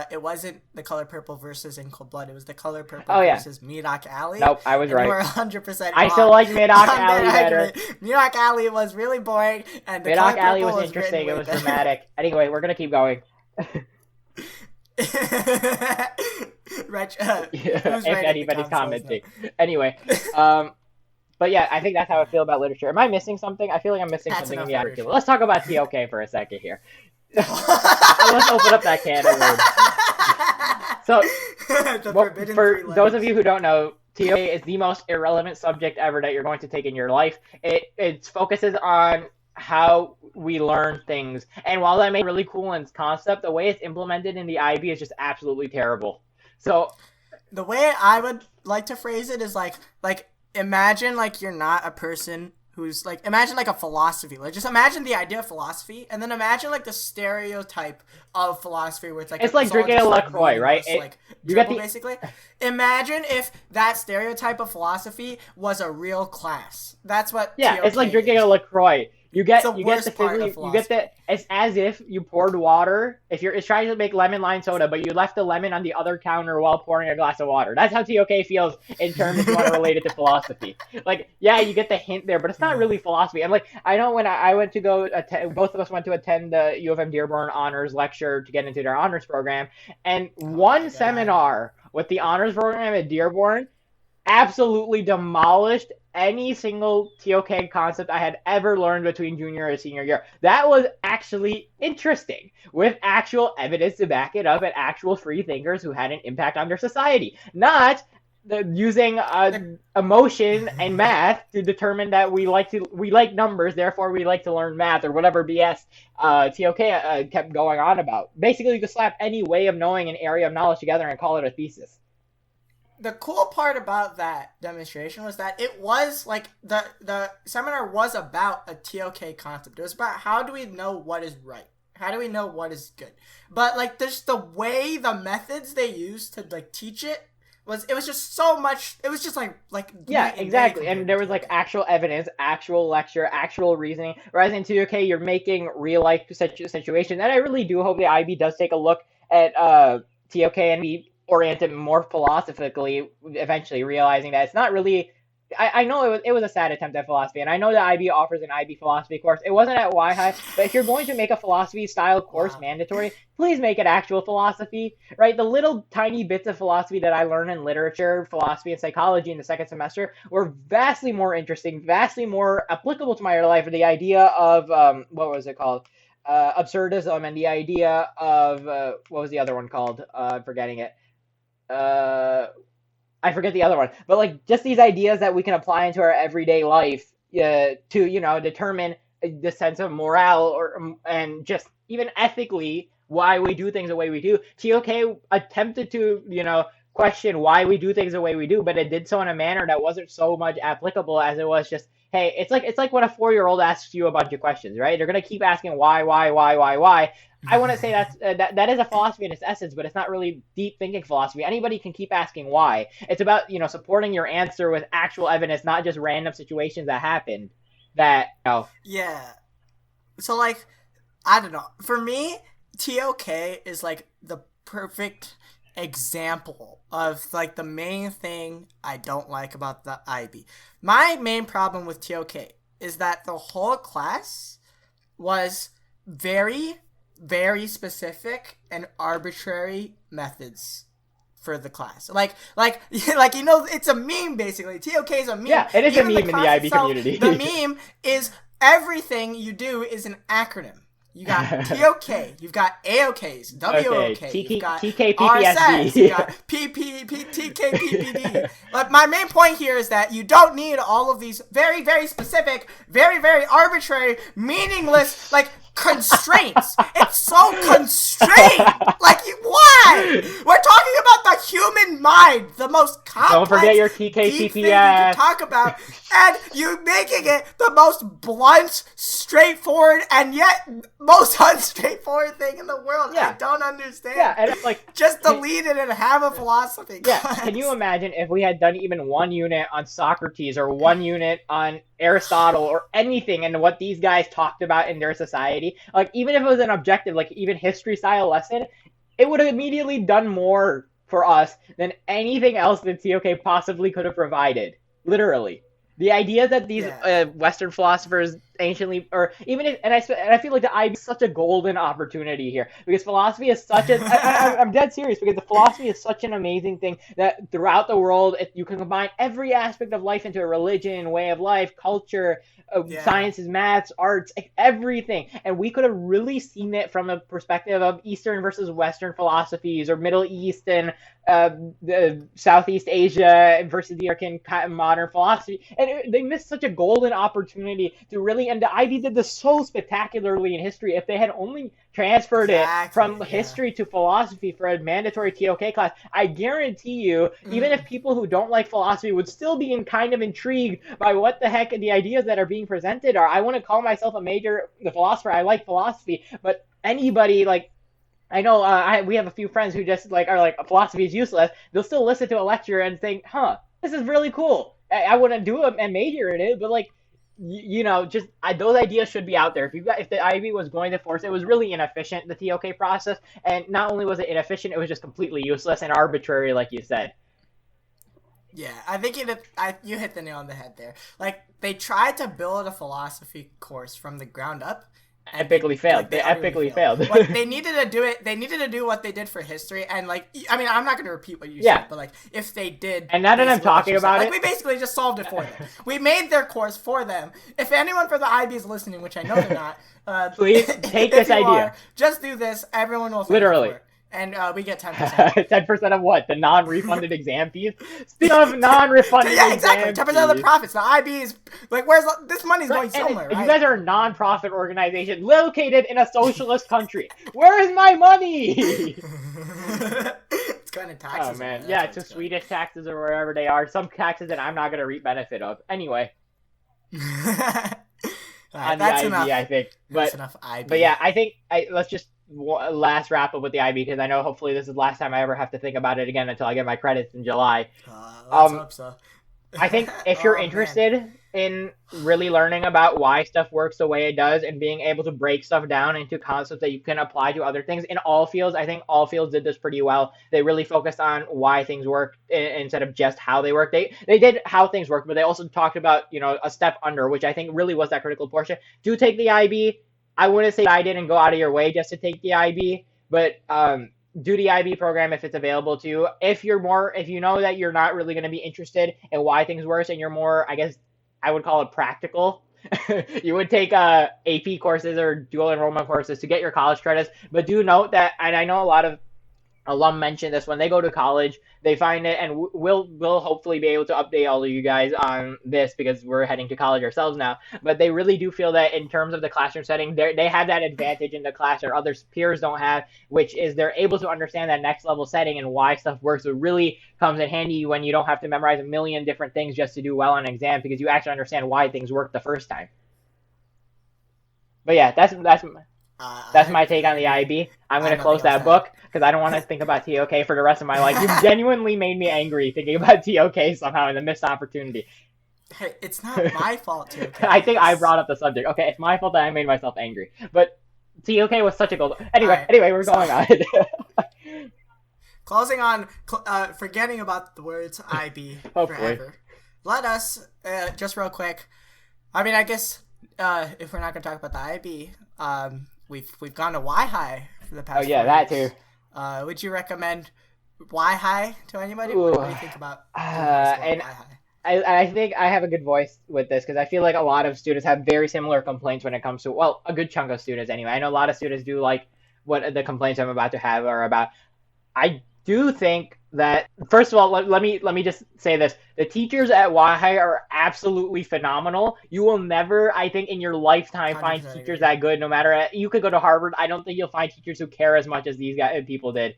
it wasn't The Color Purple versus In Cold Blood. It was The Color Purple versus Medoc Alley. Nope, I was right. You were 100% I still like Medoc Alley better. Medoc Alley was really boring, and The Medoc Color Alley Purple was interesting. It was dramatic. Anyway, we're gonna keep going. If anybody's commenting. Anyway, but yeah, I think that's how I feel about literature. Am I missing something? I feel like I'm missing something in the curriculum. Let's talk about TOK for a second here. Let's open up that can of worms. So, for those of you who don't know, TOK is the most irrelevant subject ever that you're going to take in your life. It focuses on how we learn things, and while that may be really cool in its concept, the way it's implemented in the IB is just absolutely terrible. So, the way I would like to phrase it is like imagine like you're not a person who's like, imagine like a philosophy. Like, just imagine the idea of philosophy, and then imagine like the stereotype of philosophy, where it's like drinking a LaCroix, right? You get basically. Imagine if that stereotype of philosophy was a real class. That's what. Yeah, it's like drinking a LaCroix. It's as if you poured water. It's trying to make lemon lime soda, but you left the lemon on the other counter while pouring a glass of water. That's how TOK feels in terms if you want to relate it to philosophy. Like, yeah, you get the hint there, but it's not really philosophy. And like, I know when I went to go attend, both of us went to attend the U of M Dearborn honors lecture to get into their honors program, and seminar with the honors program at Dearborn absolutely demolished any single TOK concept I had ever learned between junior and senior year. That was actually interesting, with actual evidence to back it up and actual free thinkers who had an impact on their society. Not using emotion and math to determine that we like numbers, therefore we like to learn math, or whatever BS TOK kept going on about. Basically, you could slap any way of knowing an area of knowledge together and call it a thesis. The cool part about that demonstration was that it was like the seminar was about a TOK concept. It was about how do we know what is right? How do we know what is good? But like there's the way, the methods they used to like teach it was just so much. It was just like yeah, exactly. And there was like actual evidence, actual lecture, actual reasoning. Whereas in TOK, you're making real life situations. And I really do hope the IB does take a look at TOK and be oriented more philosophically, eventually realizing that it's not really. I know it was a sad attempt at philosophy, and I know that IB offers an IB philosophy course. It wasn't at WIHI, but if you're going to make a philosophy style course mandatory, please make it actual philosophy, right? The little tiny bits of philosophy that I learned in literature, philosophy, and psychology in the second semester were vastly more interesting, vastly more applicable to my life. The idea of what was it called? Absurdism, and the idea of what was the other one called? I'm forgetting it. I forget the other one, but like just these ideas that we can apply into our everyday life to determine the sense of morale and just even ethically why we do things the way we do. TOK attempted to question why we do things the way we do, but it did so in a manner that wasn't so much applicable as it was just, hey, it's like when a 4-year-old asks you a bunch of questions, right? They're gonna keep asking why. I want to say that is a philosophy in its essence, but it's not really deep thinking philosophy. Anybody can keep asking why. It's about supporting your answer with actual evidence, not just random situations that happened. Yeah. So like, I don't know. For me, TOK is like the perfect example of like the main thing I don't like about the IB. My main problem with TOK is that the whole class was very, very specific and arbitrary methods for the class. Like it's a meme basically. TOK is a meme. Yeah, it is a meme in the IB community. The meme is everything you do is an acronym. You got TOK, you've got AOKs, WOK, you've got RSS, you got TKPPD. But my main point here is that you don't need all of these very, very specific, very, very arbitrary, meaningless, like, constraints. It's so constrained. Like, why? We're talking about the human mind, the most complex, don't forget your TK deep thing you can talk about, and you making it the most blunt, straightforward, and yet most unstraightforward thing in the world. Yeah. I don't understand. Yeah, and it's like just delete it and have a philosophy class. Yeah, can you imagine if we had done even one unit on Socrates or one unit on Aristotle or anything and what these guys talked about in their society? Like, even if it was an objective, like even history style lesson, it would have immediately done more for us than anything else that TOK possibly could have provided. Literally. The idea that these Western philosophers anciently, or even if, and I feel like the IB is such a golden opportunity here, because philosophy is such a, I'm dead serious, because the philosophy is such an amazing thing that throughout the world, you can combine every aspect of life into a religion, way of life, culture, sciences, maths, arts, everything. And we could have really seen it from a perspective of Eastern versus Western philosophies, or Middle East and Southeast Asia versus the American modern philosophy. And they missed such a golden opportunity to really, and the IB did this so spectacularly in history. If they had only transferred it from history to philosophy for a mandatory TOK class, I guarantee you, even if people who don't like philosophy would still be kind of intrigued by what the heck the ideas that are being presented are. I want to call myself the philosopher. I like philosophy, but anybody, like, I know we have a few friends who just are like, philosophy is useless. They'll still listen to a lecture and think, this is really cool. I wouldn't do a major in it, but like, those ideas should be out there. If the IB was going to force it, was really inefficient, the TOK process, and not only was it inefficient, it was just completely useless and arbitrary, like you said. Yeah, I think you hit the nail on the head there. Like, they tried to build a philosophy course from the ground up, epically failed. Like, they epically failed. But they needed to do it. They needed to do what they did for history, and like, I mean, I'm not going to repeat what you said, but like, if they did, and now that I'm talking about like, we basically just solved it for them. We made their course for them. If anyone from the IB is listening, which I know they're not, please take this idea. Just do this. Everyone will literally. And we get 10%. 10% of what? The non-refunded exam fees? Speaking of non-refunded yeah, exactly. 10% fees, of the profits. The IB is like, where's this money's going somewhere, right? You guys are a non-profit organization located in a socialist country. Where is my money? It's going to taxes. Oh man, yeah, to Swedish taxes or wherever they are. Some taxes that I'm not going to reap benefit of. Anyway. On that's the IB, enough. I think. That's enough IB. But yeah, I think let's just last wrap up with the IB, because I know hopefully this is the last time I ever have to think about it again until I get my credits in July. Let's hope so. I think if you're interested in really learning about why stuff works the way it does and being able to break stuff down into concepts that you can apply to other things in all fields, I think all fields did this pretty well. They really focused on why things work instead of just how they work. They did how things work, but they also talked about, a step under, which I think really was that critical portion. Do take the IB. I wouldn't say I didn't go out of your way just to take the IB, but do the IB program if it's available to you. If you know that you're not really going to be interested in why things work and you're more, I guess I would call it practical, you would take AP courses or dual enrollment courses to get your college credits. But do note that, and I know a lot of alum mention this, when they go to college, they find it, and we'll hopefully be able to update all of you guys on this because we're heading to college ourselves now, but they really do feel that in terms of the classroom setting, they have that advantage in the class that other peers don't have, which is they're able to understand that next level setting and why stuff works. It really comes in handy when you don't have to memorize a million different things just to do well on an exam, because you actually understand why things work the first time. But yeah, that's my take on the IB. I'm going to close that book because I don't want to think about TOK for the rest of my life. You genuinely made me angry thinking about TOK somehow in the missed opportunity. Hey, it's not my fault, TOK. I think I brought up the subject. Okay, it's my fault that I made myself angry. But TOK was such a gold. Anyway, we're going on. Closing on, forgetting about the words IB forever. Let us, just real quick, I mean, I guess if we're not going to talk about the IB, we've gone to WIHI for the past 4 years. That too. Would you recommend WIHI to anybody? Ooh. What do you think about and WIHI? I think I have a good voice with this because I feel like a lot of students have very similar complaints when it comes to, well, a good chunk of students anyway. I know a lot of students do like what the complaints I'm about to have are about. I do think that, first of all, let me just say this. The teachers at WIHI are absolutely phenomenal. You will never, I think, in your lifetime find teachers that good, no matter, you could go to Harvard. I don't think you'll find teachers who care as much as these people did.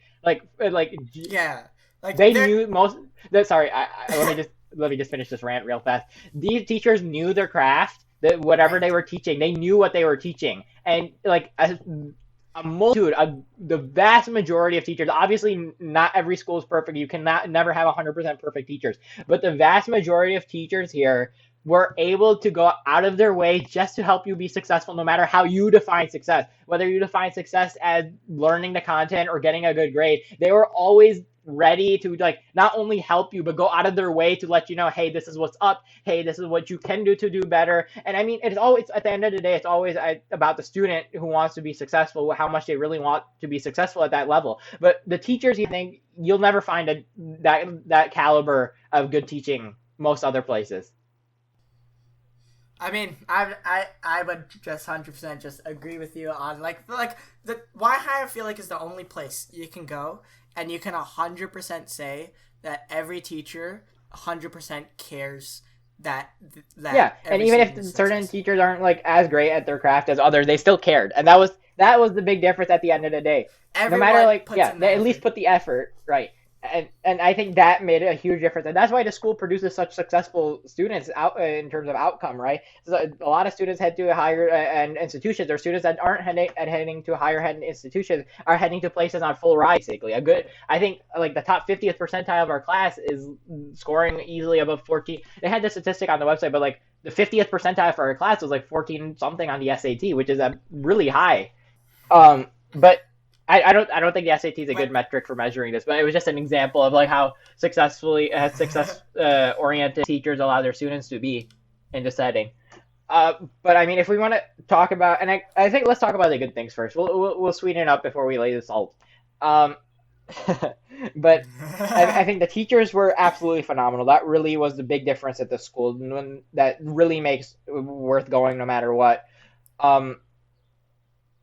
Yeah. They knew most, sorry, let me just finish this rant real fast. These teachers knew their craft, that whatever they were teaching, they knew what they were teaching. And a multitude, the vast majority of teachers, obviously not every school is perfect. You cannot never have 100% perfect teachers, but the vast majority of teachers here were able to go out of their way just to help you be successful, no matter how you define success. Whether you define success as learning the content or getting a good grade, they were always ready to not only help you, but go out of their way to let you know, hey, this is what's up. Hey, this is what you can do to do better. And I mean, it's always, at the end of the day, it's always about the student who wants to be successful, how much they really want to be successful at that level. But the teachers, you think you'll never find that caliber of good teaching most other places. I mean, I would just 100% just agree with you on the WIHI. I feel like is the only place you can go and you can 100% say that every teacher 100% cares that yeah, and even if certain teachers aren't as great at their craft as others, they still cared, and that was the big difference at the end of the day. Everyone no matter they at least put the effort, right? And I think that made a huge difference, and that's why the school produces such successful students out in terms of outcome, right? So a lot of students head to higher end institutions, or students that aren't heading to higher end institutions are heading to places on full ride. Basically, I think the top 50th percentile of our class is scoring easily above 14. They had the statistic on the website, but the 50th percentile for our class was 14 something on the SAT, which is really high. But I don't think the SAT is a good metric for measuring this, but it was just an example of how success oriented teachers allow their students to be in the setting. But I mean, if we want to talk about, and I think let's talk about the good things first. We'll sweeten it up before we lay the salt. Um, but I think the teachers were absolutely phenomenal. That really was the big difference at the school, that really makes worth going no matter what. Um,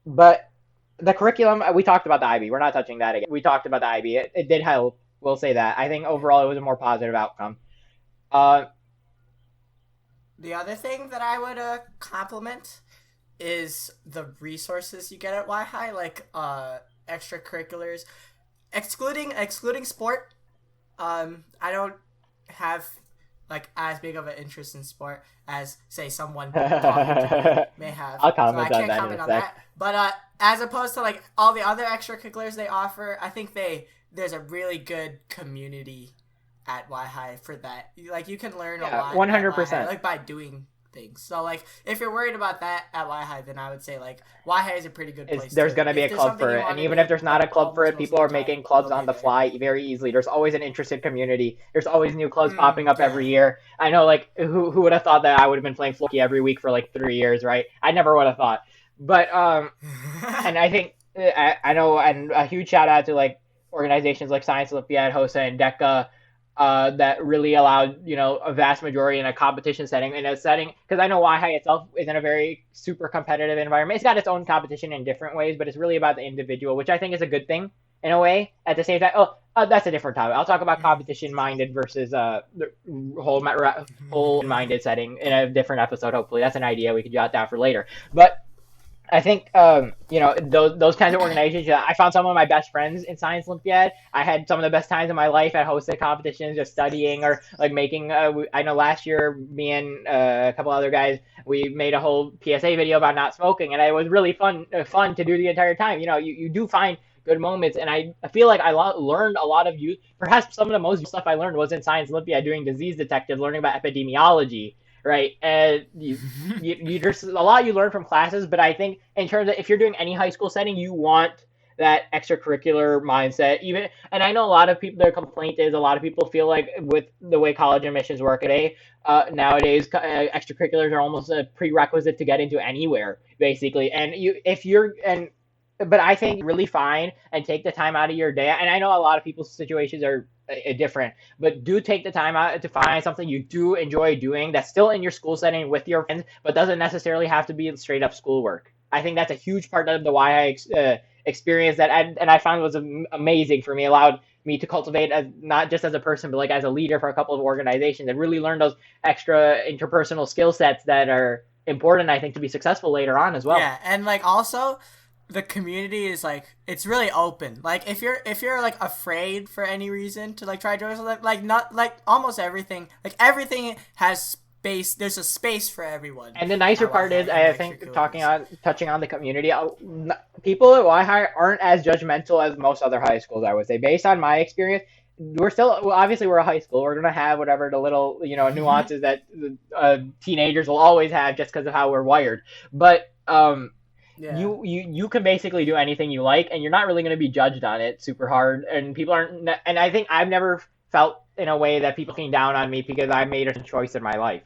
but the curriculum, we talked about the IB. We're not touching that again. We talked about the IB. It did help. We'll say that. I think overall it was a more positive outcome. Uh, The other thing that I would compliment is the resources you get at WIHI, like extracurriculars, excluding sport. I don't have like as big of an interest in sport as say someone talking to me may have. I'll comment so I on can't that comment in a on sec. that. But as opposed to like all the other extracurriculars they offer, I think there's a really good community at WIHI for that. Like you can learn a Yeah, lot. 100%. Like by doing things. So like if you're worried about that at WIHI, then I would say like WIHI is a pretty good place. There's going to be a club for it. And even if there's not a club for it, people are making clubs on the fly very easily. There's always an interested community. There's always new clubs popping up every year. I know, like, who would have thought that I would have been playing Floki every week for like 3 years, right? I never would have thought. But, and I think, I know, and a huge shout out to like organizations like Science Olympiad, HOSA, and DECA, that really allowed, a vast majority in a competition setting, because I know WIHI itself is in a very super competitive environment. It's got its own competition in different ways, but it's really about the individual, which I think is a good thing in a way. At the same time, that's a different topic. I'll talk about competition-minded versus whole-minded setting in a different episode, hopefully. That's an idea we could jot down for later. But I think, those kinds of organizations, I found some of my best friends in Science Olympiad. I had some of the best times of my life at hosted competitions, just studying or like making, I know last year, me and a couple other guys, we made a whole PSA video about not smoking, and it was really fun to do the entire time. You do find good moments, and I feel like I learned a lot of perhaps some of the most stuff I learned was in Science Olympiad doing disease detective, learning about epidemiology, right? And there's a lot you learn from classes, but I think in terms of if you're doing any high school setting, you want that extracurricular mindset. And I know a lot of people, their complaint is a lot of people feel like with the way college admissions work today, nowadays extracurriculars are almost a prerequisite to get into anywhere, basically. But I think really fine and take the time out of your day. And I know a lot of people's situations are different, but do take the time out to find something you do enjoy doing that's still in your school setting with your friends, but doesn't necessarily have to be straight up schoolwork. I think that's a huge part of the WIHI experience that I found was amazing for me, allowed me to cultivate as not just as a person, but like as a leader for a couple of organizations and really learn those extra interpersonal skill sets that are important, I think, to be successul later on as well. Yeah, and like also the community is like it's really open. Like if you're like afraid for any reason to like try drugs, like not like almost everything, like everything has space. There's a space for everyone. And the nicer part is, I think, touching on the community, people at WIHI aren't as judgmental as most other high schools, I would say. Based on my experience, obviously we're a high school. We're gonna have whatever the little nuances that teenagers will always have just because of how we're wired. But yeah. You can basically do anything you like, and you're not really going to be judged on it super hard. And people aren't. And I think I've never felt in a way that people came down on me because I made a choice in my life,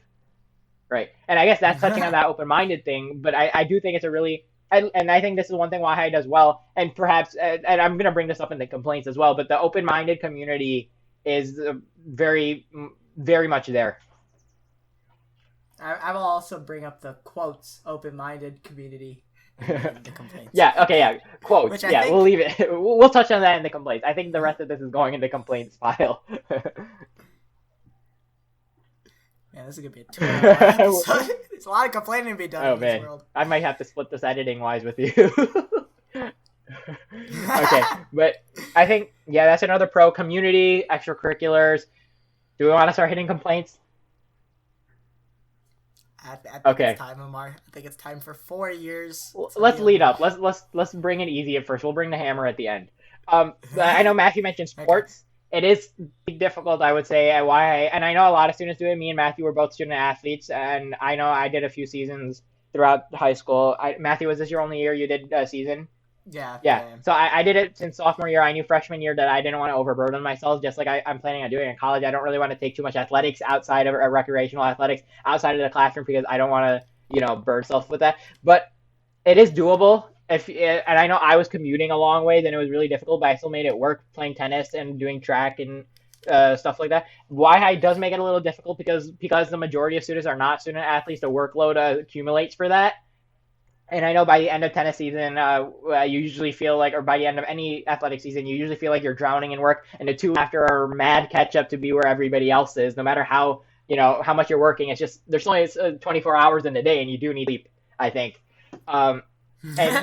right? And I guess that's touching on that open-minded thing. But I do think it's a really and I think this is one thing WIHI does well. And perhaps and I'm going to bring this up in the complaints as well. But the open-minded community is very, very much there. I will also bring up the quotes open-minded community. The complaints. Yeah, okay, yeah. Quotes. Yeah, we'll leave it. We'll touch on that in the complaints. I think the rest of this is going in the complaints file. Man, this is going to be a 2-hour episode. There's a lot of complaining to be done in this world. I might have to split this editing-wise with you. Okay, but I think, that's another pro. Community, extracurriculars. Do we want to start hitting complaints? I think it's time, Ammar. I think it's time for 4 years. Let's lead up. Let's bring it easy at first. We'll bring the hammer at the end. I know Matthew mentioned sports. Okay. It is difficult, I would say, at WIHI, and I know a lot of students do it. Me and Matthew were both student athletes, and I know I did a few seasons throughout high school. Matthew, was this your only year you did a season? Yeah. So I did it since sophomore year. I knew freshman year that I didn't want to overburden myself, just like I'm planning on doing in college. I don't really want to take too much athletics outside of recreational athletics outside of the classroom because I don't want to burn yourself with that. But it is doable. And I know I was commuting a long way, then it was really difficult, but I still made it work playing tennis and doing track and stuff like that. WIHI does make it a little difficult because the majority of students are not student athletes. The workload accumulates for that. And I know by the end of tennis season, you usually feel like, or by the end of any athletic season, you usually feel like you're drowning in work, and the two after are mad catch up to be where everybody else is, no matter how much you're working. It's just there's only 24 hours in the day, and you do need sleep, I think. And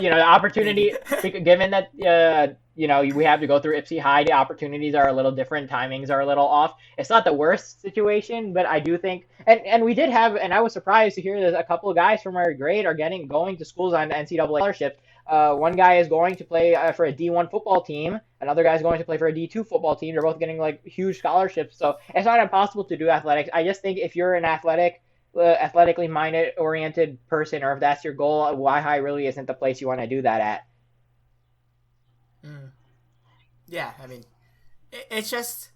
the opportunity, given that we have to go through IPSI High, the opportunities are a little different, timings are a little off. It's not the worst situation, but I do think, and we did have, and I was surprised to hear that a couple of guys from our grade are going to schools on NCAA scholarships. One guy is going to play for a D1 football team. Another guy is going to play for a D2 football team. They're both getting like huge scholarships. So it's not impossible to do athletics. I just think if you're an athletically minded oriented person, or if that's your goal, WIHI really isn't the place you want to do that at. Yeah, I mean, it's just,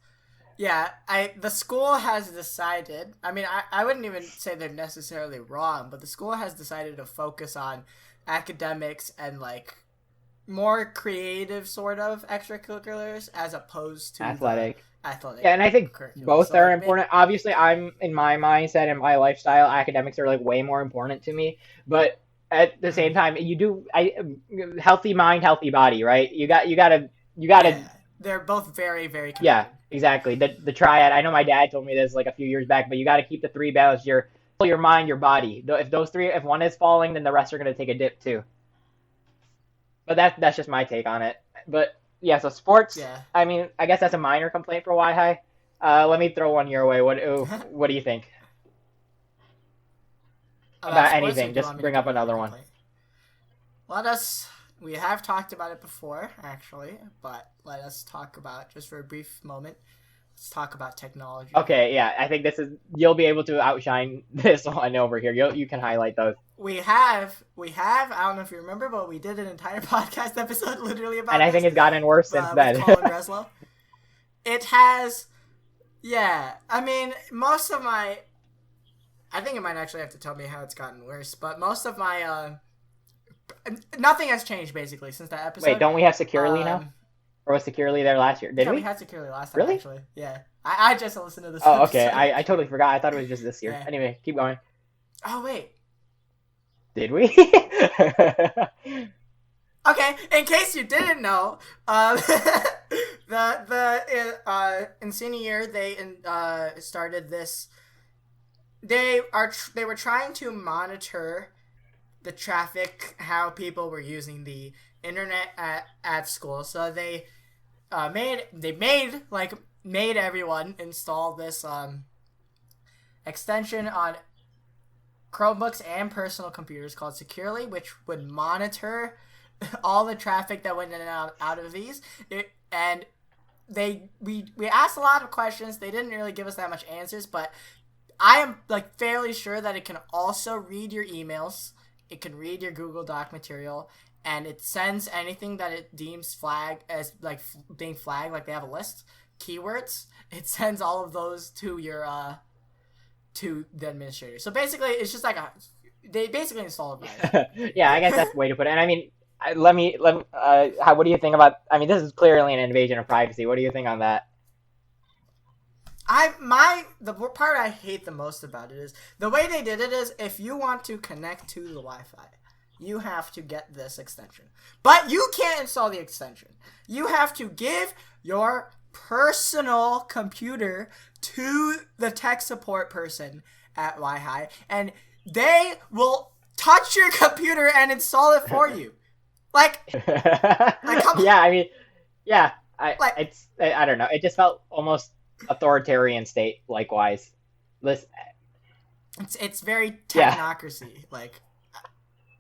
the school has decided, I mean, I wouldn't even say they're necessarily wrong, but the school has decided to focus on academics and like more creative sort of extracurriculars as opposed to athletic. Yeah, and I think both are important. Obviously, I'm in my mindset and my lifestyle, academics are like way more important to me. But at the same time, healthy mind, healthy body, right? You gotta. Yeah, they're both very, very connected. Yeah, exactly. The triad. I know my dad told me this like a few years back, but you got to keep the three balanced: your mind, your body. If one is falling, then the rest are gonna take a dip too. But that's just my take on it. But yeah, so sports. Yeah. I mean, I guess that's a minor complaint for WIHI. Let me throw one your way. What do you think about anything? Just bring up another one. We have talked about it before, actually, but let us talk about, just for a brief moment, let's talk about technology. Okay, yeah, I think you'll be able to outshine this one over here. You can highlight those. We have, I don't know if you remember, but we did an entire podcast episode literally about and I think it's gotten worse since then. With Colin Breslow. It has, I mean, I think it might actually have to tell me how it's gotten worse, but most of my, nothing has changed basically since that episode. Wait, don't we have Securely now? Or was Securely there last year? Did we? We had Securely last time, really? Actually. Yeah. I just listened to this episode. Okay. I totally forgot. I thought it was just this year. Yeah. Anyway, keep going. Oh, wait. Did we? Okay, in case you didn't know, in senior year they started this. They were trying to monitor the traffic, how people were using the internet at school. So they made everyone install this extension on Chromebooks and personal computers called Securely, which would monitor all the traffic that went in and out of these. We asked a lot of questions. They didn't really give us that much answers, but I am fairly sure that it can also read your emails. It can read your Google Doc material, and it sends anything that it deems as being flagged, like they have a list, keywords. It sends all of those to your to the administrator. So basically, it's just they basically install it. Yeah, I guess that's the way to put it. And I mean, what do you think about? I mean, this is clearly an invasion of privacy. What do you think on that? The part I hate the most about it is the way they did it is if you want to connect to the Wi-Fi, you have to get this extension. But you can't install the extension. You have to give your personal computer to the tech support person at WIHI, and they will touch your computer and install it for you. Come on. Yeah, I mean, yeah, I don't know. It just felt almost authoritarian state. Likewise, it's very technocracy.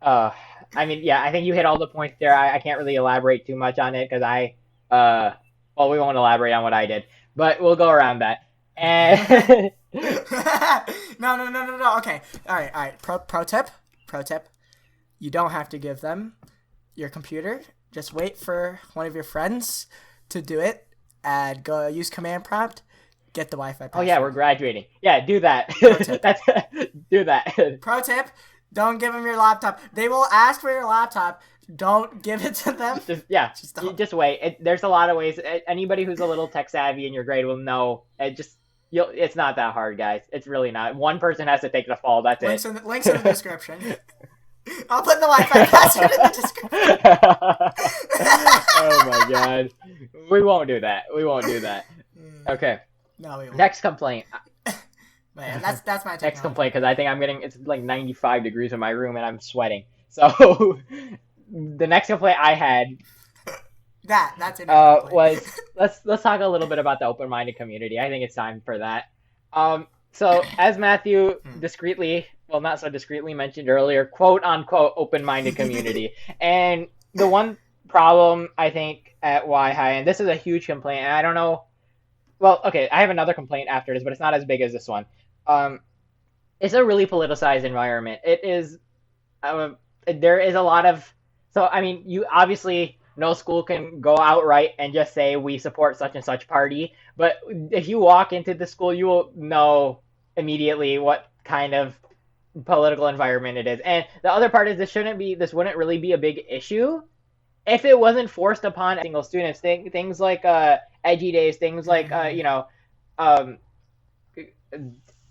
Yeah. I mean, yeah, I think you hit all the points there. I can't really elaborate too much on it because we won't elaborate on what I did, but we'll go around that. And No. Okay. All right. Pro tip. You don't have to give them your computer. Just wait for one of your friends to do it and go use command prompt. Get the Wi-Fi password. Oh yeah, we're graduating. Yeah, do that. Do that. Pro tip. Don't give them your laptop. They will ask for your laptop. Don't give it to them. Just wait. There's a lot of ways. Anybody who's a little tech savvy in your grade will know. It's not that hard, guys. It's really not. One person has to take the fall. That's links it. Links in the description. I'll put the Wi-Fi password in the description. Oh my god. We won't do that. Okay. No, we won't. Next complaint. Man, that's my technology. Next complaint, because I think it's like 95 degrees in my room and I'm sweating. So the next complaint I had that's it. Was let's talk a little bit about the open-minded community. I think it's time for that. So as Matthew discreetly, well, not so discreetly mentioned earlier, quote unquote open-minded community. And the one problem I think at WIHI, and this is a huge complaint, and I don't know. Well, okay, I have another complaint after this, but it's not as big as this one. It's a really politicized environment. It is. There is a lot of. So I mean, you obviously. No school can go outright and just say we support such and such party. But if you walk into the school, you will know immediately what kind of political environment it is. And the other part is this wouldn't really be a big issue if it wasn't forced upon single students. Things like edgy days, things like and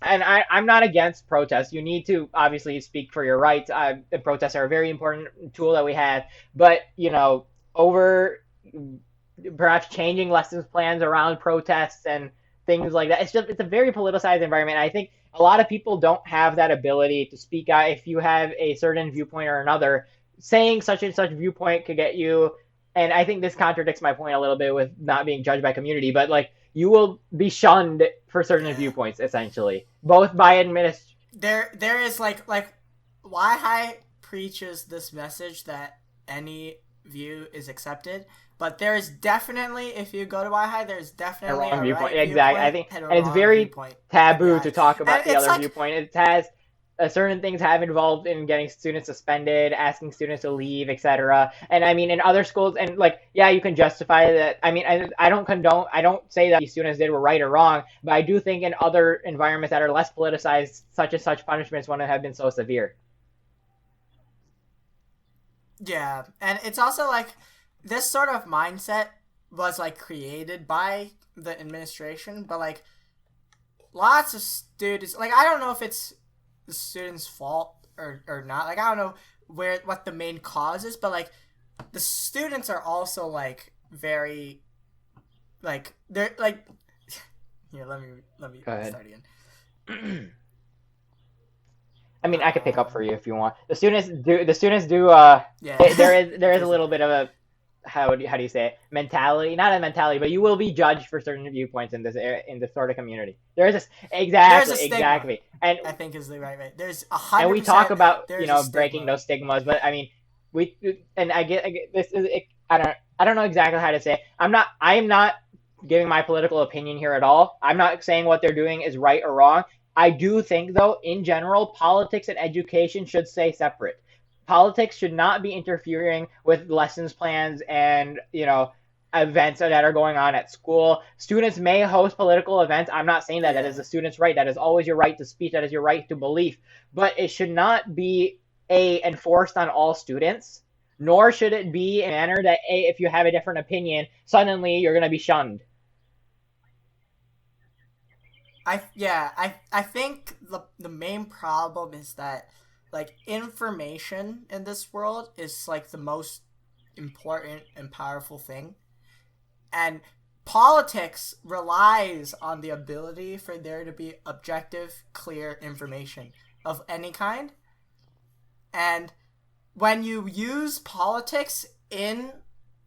I'm not against protests. You need to obviously speak for your rights. Protests are a very important tool that we have. But over perhaps changing lessons plans around protests and things like that. It's a very politicized environment. I think a lot of people don't have that ability to speak out. If you have a certain viewpoint or another, saying such and such viewpoint could get you, and I think this contradicts my point a little bit with not being judged by community, but like you will be shunned for certain viewpoints, essentially, both by There is like WIHI preaches this message that any view is accepted, but there is definitely, if you go to WIHI, there's definitely a wrong viewpoint. Right exactly. I think, and it's very taboo to talk about the other viewpoint. It has certain things have involved in getting students suspended, asking students to leave, etc. And I mean, in other schools, and you can justify that. I mean, I don't say that these students did were right or wrong, but I do think in other environments that are less politicized, such and such punishments wouldn't have been so severe. Yeah, and it's also like this sort of mindset was like created by the administration, but like lots of students, like I don't know if it's the students' fault or not. Like I don't know what the main cause is, but like the students are also like very like they're like here, let me start again. I mean, I could pick up for you if you want. The students do. Yeah. There is a little bit of a how do you say it? Mentality, not a mentality, but you will be judged for certain viewpoints in this sort of community. There is this exactly, and I think is the right way. There's 100%. And we talk about breaking those stigmas, but I mean, I get this is I don't know exactly how to say it. I am not giving my political opinion here at all. I'm not saying what they're doing is right or wrong. I do think, though, in general, politics and education should stay separate. Politics should not be interfering with lessons plans and, events that are going on at school. Students may host political events. I'm not saying that. That is the student's right. That is always your right to speech. That is your right to belief. But it should not be, enforced on all students, nor should it be in a manner that, if you have a different opinion, suddenly you're going to be shunned. I think the main problem is that like information in this world is like the most important and powerful thing, and politics relies on the ability for there to be objective, clear information of any kind. And when you use politics in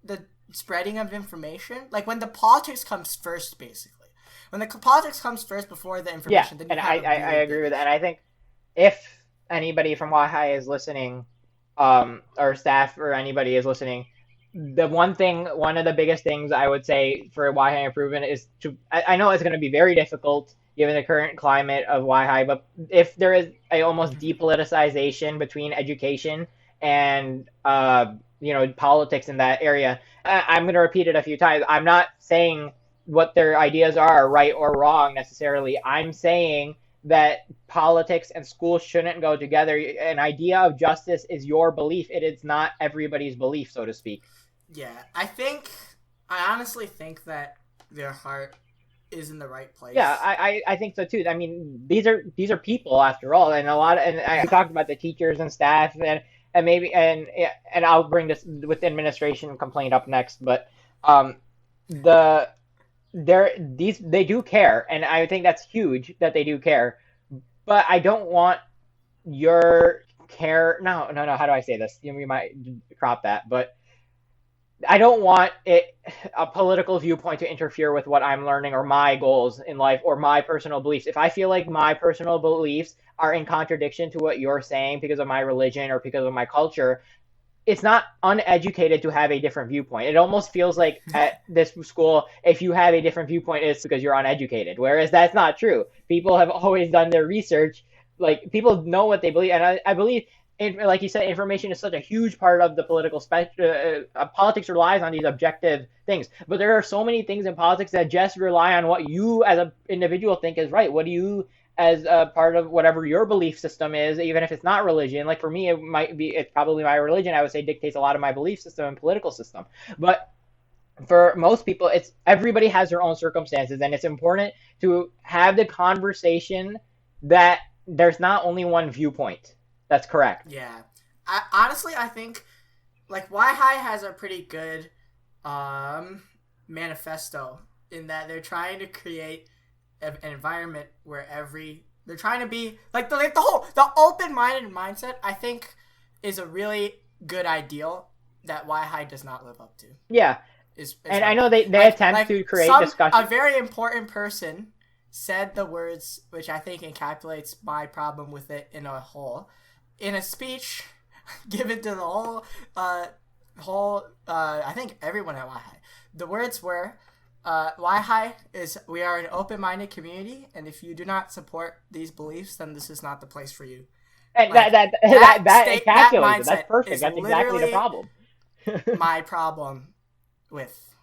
the spreading of information, like when the politics comes first, basically. When the politics comes first before the information, then you have I agree with that. And I think if anybody from WIHI is listening, or staff or anybody is listening, one of the biggest things I would say for WIHI improvement is I know it's going to be very difficult given the current climate of WIHI, but if there is a almost depoliticization between education and politics in that area, I'm going to repeat it a few times. I'm not saying what their ideas are right or wrong necessarily. I'm saying that politics and schools shouldn't go together. An idea of justice is your belief. It is not everybody's belief, so to speak. Yeah, I honestly think that their heart is in the right place. Yeah, I think so too. I mean, these are people after all, and we talked about the teachers and staff, and maybe and I'll bring this with administration complaint up next, but the they do care, and I think that's huge that they do care, but I don't want your care. No. How do I say this? We might crop that, but I don't want a political viewpoint to interfere with what I'm learning or my goals in life or my personal beliefs. If I feel like my personal beliefs are in contradiction to what you're saying because of my religion or because of my culture, it's not uneducated to have a different viewpoint. It almost feels like at this school, if you have a different viewpoint, it's because you're uneducated. Whereas that's not true. People have always done their research. Like, people know what they believe. And I believe, like you said, information is such a huge part of the political spectrum. Politics relies on these objective things. But there are so many things in politics that just rely on what you as an individual think is right. What do you, as a part of whatever your belief system is, even if it's not religion. Like for me, it's probably my religion, I would say, dictates a lot of my belief system and political system. But for most people, it's everybody has their own circumstances, and it's important to have the conversation that there's not only one viewpoint. That's correct. Yeah. I think like WIHI has a pretty good manifesto in that they're trying to create an environment where they're trying to be like the open-minded mindset, I think, is a really good ideal that WIHI does not live up to. Yeah. And I know they attempt to create discussion. A very important person said the words which I think encapsulates my problem with it in a speech given to the whole I think everyone at WIHI. The words were, WIHI is, we are an open-minded community, and if you do not support these beliefs, then this is not the place for you. And like, that encapsulates it. That's perfect. That's exactly the problem. My problem with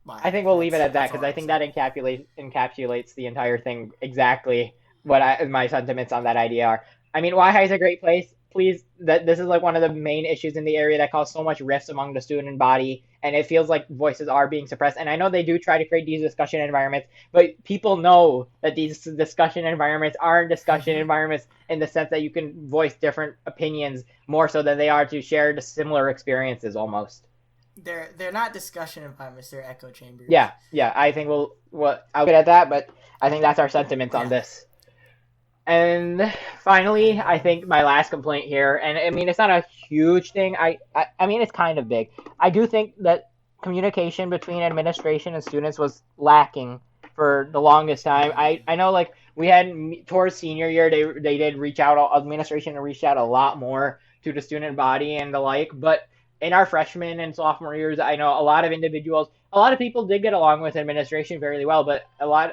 WIHI. I think we'll leave it at that, because I think that encapsulates the entire thing exactly what my sentiments on that idea are. I mean, WIHI is a great place. Please, this is like one of the main issues in the area that cause so much rifts among the student body, and it feels like voices are being suppressed. And I know they do try to create these discussion environments, but people know that these discussion environments aren't discussion environments in the sense that you can voice different opinions more so than they are to share the similar experiences almost. They're not discussion environments, they're echo chambers. Yeah, I think I'll get at that, but I think that's our sentiments on this. And finally, I think my last complaint here, and I mean, it's not a huge thing. I mean, it's kind of big. I do think that communication between administration and students was lacking for the longest time. I know, like, we had, towards senior year, they did reach out, administration reached out a lot more to the student body and the like, but in our freshman and sophomore years, I know a lot of people did get along with administration very well, but a lot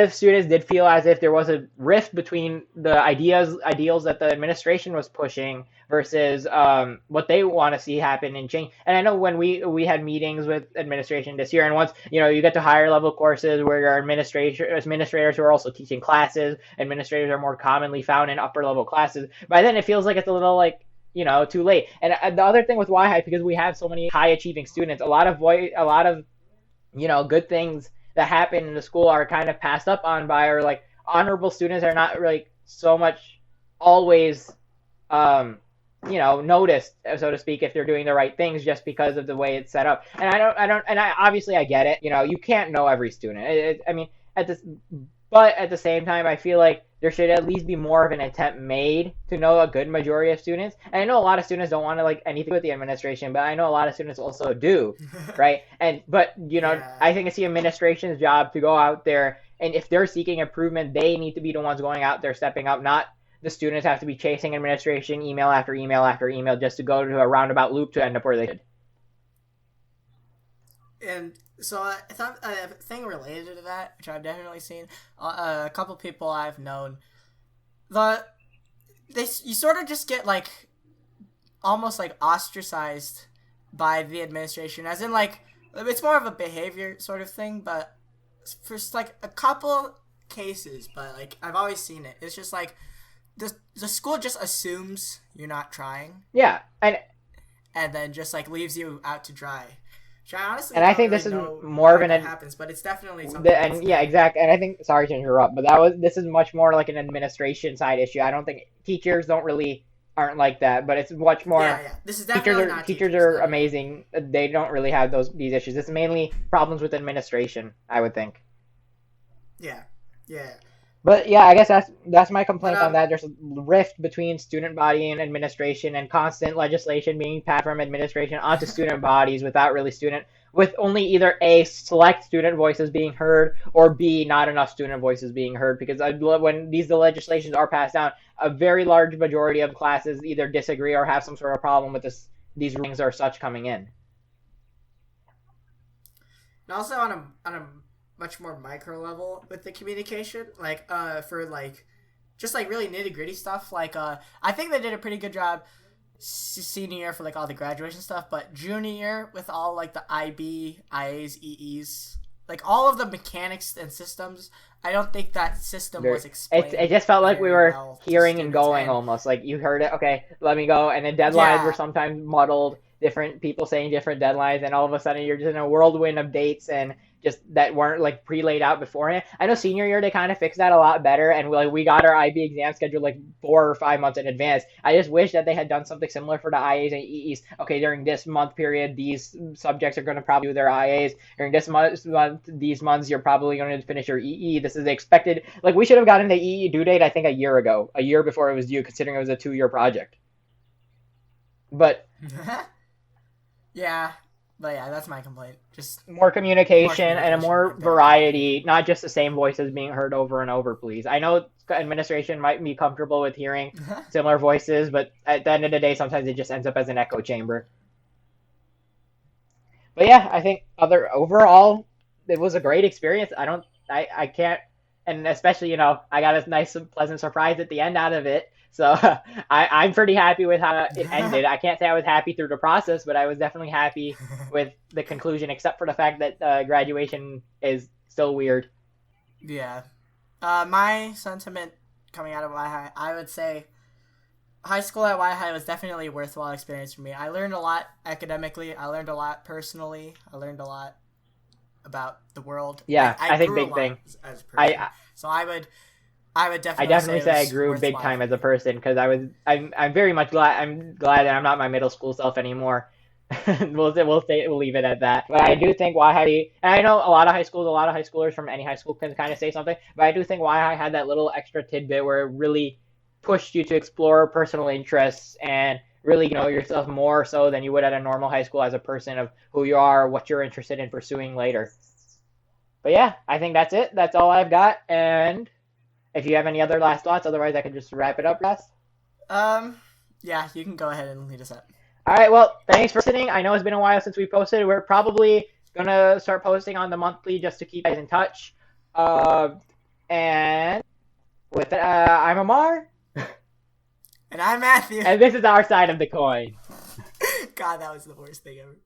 of students did feel as if there was a rift between the ideals that the administration was pushing versus what they want to see happen and change. And I know when we had meetings with administration this year, and once you get to higher level courses where your administrators who are also teaching classes, administrators are more commonly found in upper level classes. By then, it feels like it's a little like too late. And the other thing with WIHI, because we have so many high achieving students, a lot of good things that happen in the school are kind of passed up on by, or like honorable students are not really so much always noticed, so to speak, if they're doing the right things just because of the way it's set up. And obviously I get it. You can't know every student. But at the same time, I feel like there should at least be more of an attempt made to know a good majority of students. And I know a lot of students don't want to like anything with the administration, but I know a lot of students also do, right? But I think it's the administration's job to go out there, and if they're seeking improvement, they need to be the ones going out there stepping up, not the students have to be chasing administration email after email after email just to go to a roundabout loop to end up where they did. And so I thought a thing related to that, which I've definitely seen, a couple people I've known, you sort of just get like almost like ostracized by the administration, as in like it's more of a behavior sort of thing, but for like a couple cases, but like I've always seen it. It's just like the school just assumes you're not trying. Yeah, and then just like leaves you out to dry. Which I honestly and I think this is more of an happens, but it's definitely something. Exactly. And I think, sorry to interrupt, but this is much more like an administration side issue. I don't think teachers aren't like that, but it's much more. Yeah. This is definitely not teachers are amazing. They don't really have these issues. It's mainly problems with administration, I would think. Yeah. But yeah, I guess that's my complaint on that. There's a rift between student body and administration, and constant legislation being passed from administration onto student bodies with only either A, select student voices being heard, or B, not enough student voices being heard. Because when the legislations are passed down, a very large majority of classes either disagree or have some sort of problem with these rulings or such coming in. And also on a much more micro level with the communication, like for like just like really nitty-gritty stuff, like I think they did a pretty good job senior year for like all the graduation stuff, but junior year with all like the IB, IAs, EEs, like all of the mechanics and systems, I don't think that system was explained. It just felt like we were hearing and going almost. Like you heard it, okay, let me go, and the deadlines were sometimes muddled, different people saying different deadlines, and all of a sudden you're just in a whirlwind of dates and just that weren't like pre-laid out beforehand. I know senior year they kind of fixed that a lot better, and we got our IB exam scheduled like 4 or 5 months in advance. I just wish that they had done something similar for the IAs and EEs. Okay, during this month period, these subjects are going to probably do their IAs. During this these months, you're probably going to finish your EE. This is the expected. Like we should have gotten the EE due date, I think, a year before it was due, considering it was a 2-year project. But yeah. But yeah, that's my complaint. Just more communication and a more variety, not just the same voices being heard over and over, please. I know administration might be comfortable with hearing similar voices, but at the end of the day, sometimes it just ends up as an echo chamber. But yeah, I think overall, it was a great experience. I can't, and especially, I got a nice, pleasant surprise at the end out of it. So I'm pretty happy with how it ended. I can't say I was happy through the process, but I was definitely happy with the conclusion, except for the fact that graduation is still weird. Yeah. My sentiment coming out of WIHI, I would say high school at WIHI was definitely a worthwhile experience for me. I learned a lot academically. I learned a lot personally. I learned a lot about the world. Yeah, I think big thing. As a person. So I would definitely say I grew big time as a person, because I'm very much glad. I'm glad that I'm not my middle school self anymore. we'll leave it at that. But I do think WIHI, and I know a lot of schoolers from any high school can kind of say something, but I do think WIHI had that little extra tidbit where it really pushed you to explore personal interests and really know yourself more so than you would at a normal high school as a person of who you are, what you're interested in pursuing later. But yeah, I think that's it. That's all I've got. And if you have any other last thoughts, otherwise I can just wrap it up, Russ. Yeah, you can go ahead and lead us up. All right, well, thanks for listening. I know it's been a while since we posted. We're probably going to start posting on the monthly just to keep you guys in touch. And with that, I'm Ammar. And I'm Matthew. And this is our side of the coin. God, that was the worst thing ever.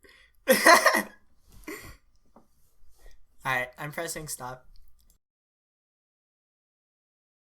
Alright, I'm pressing stop.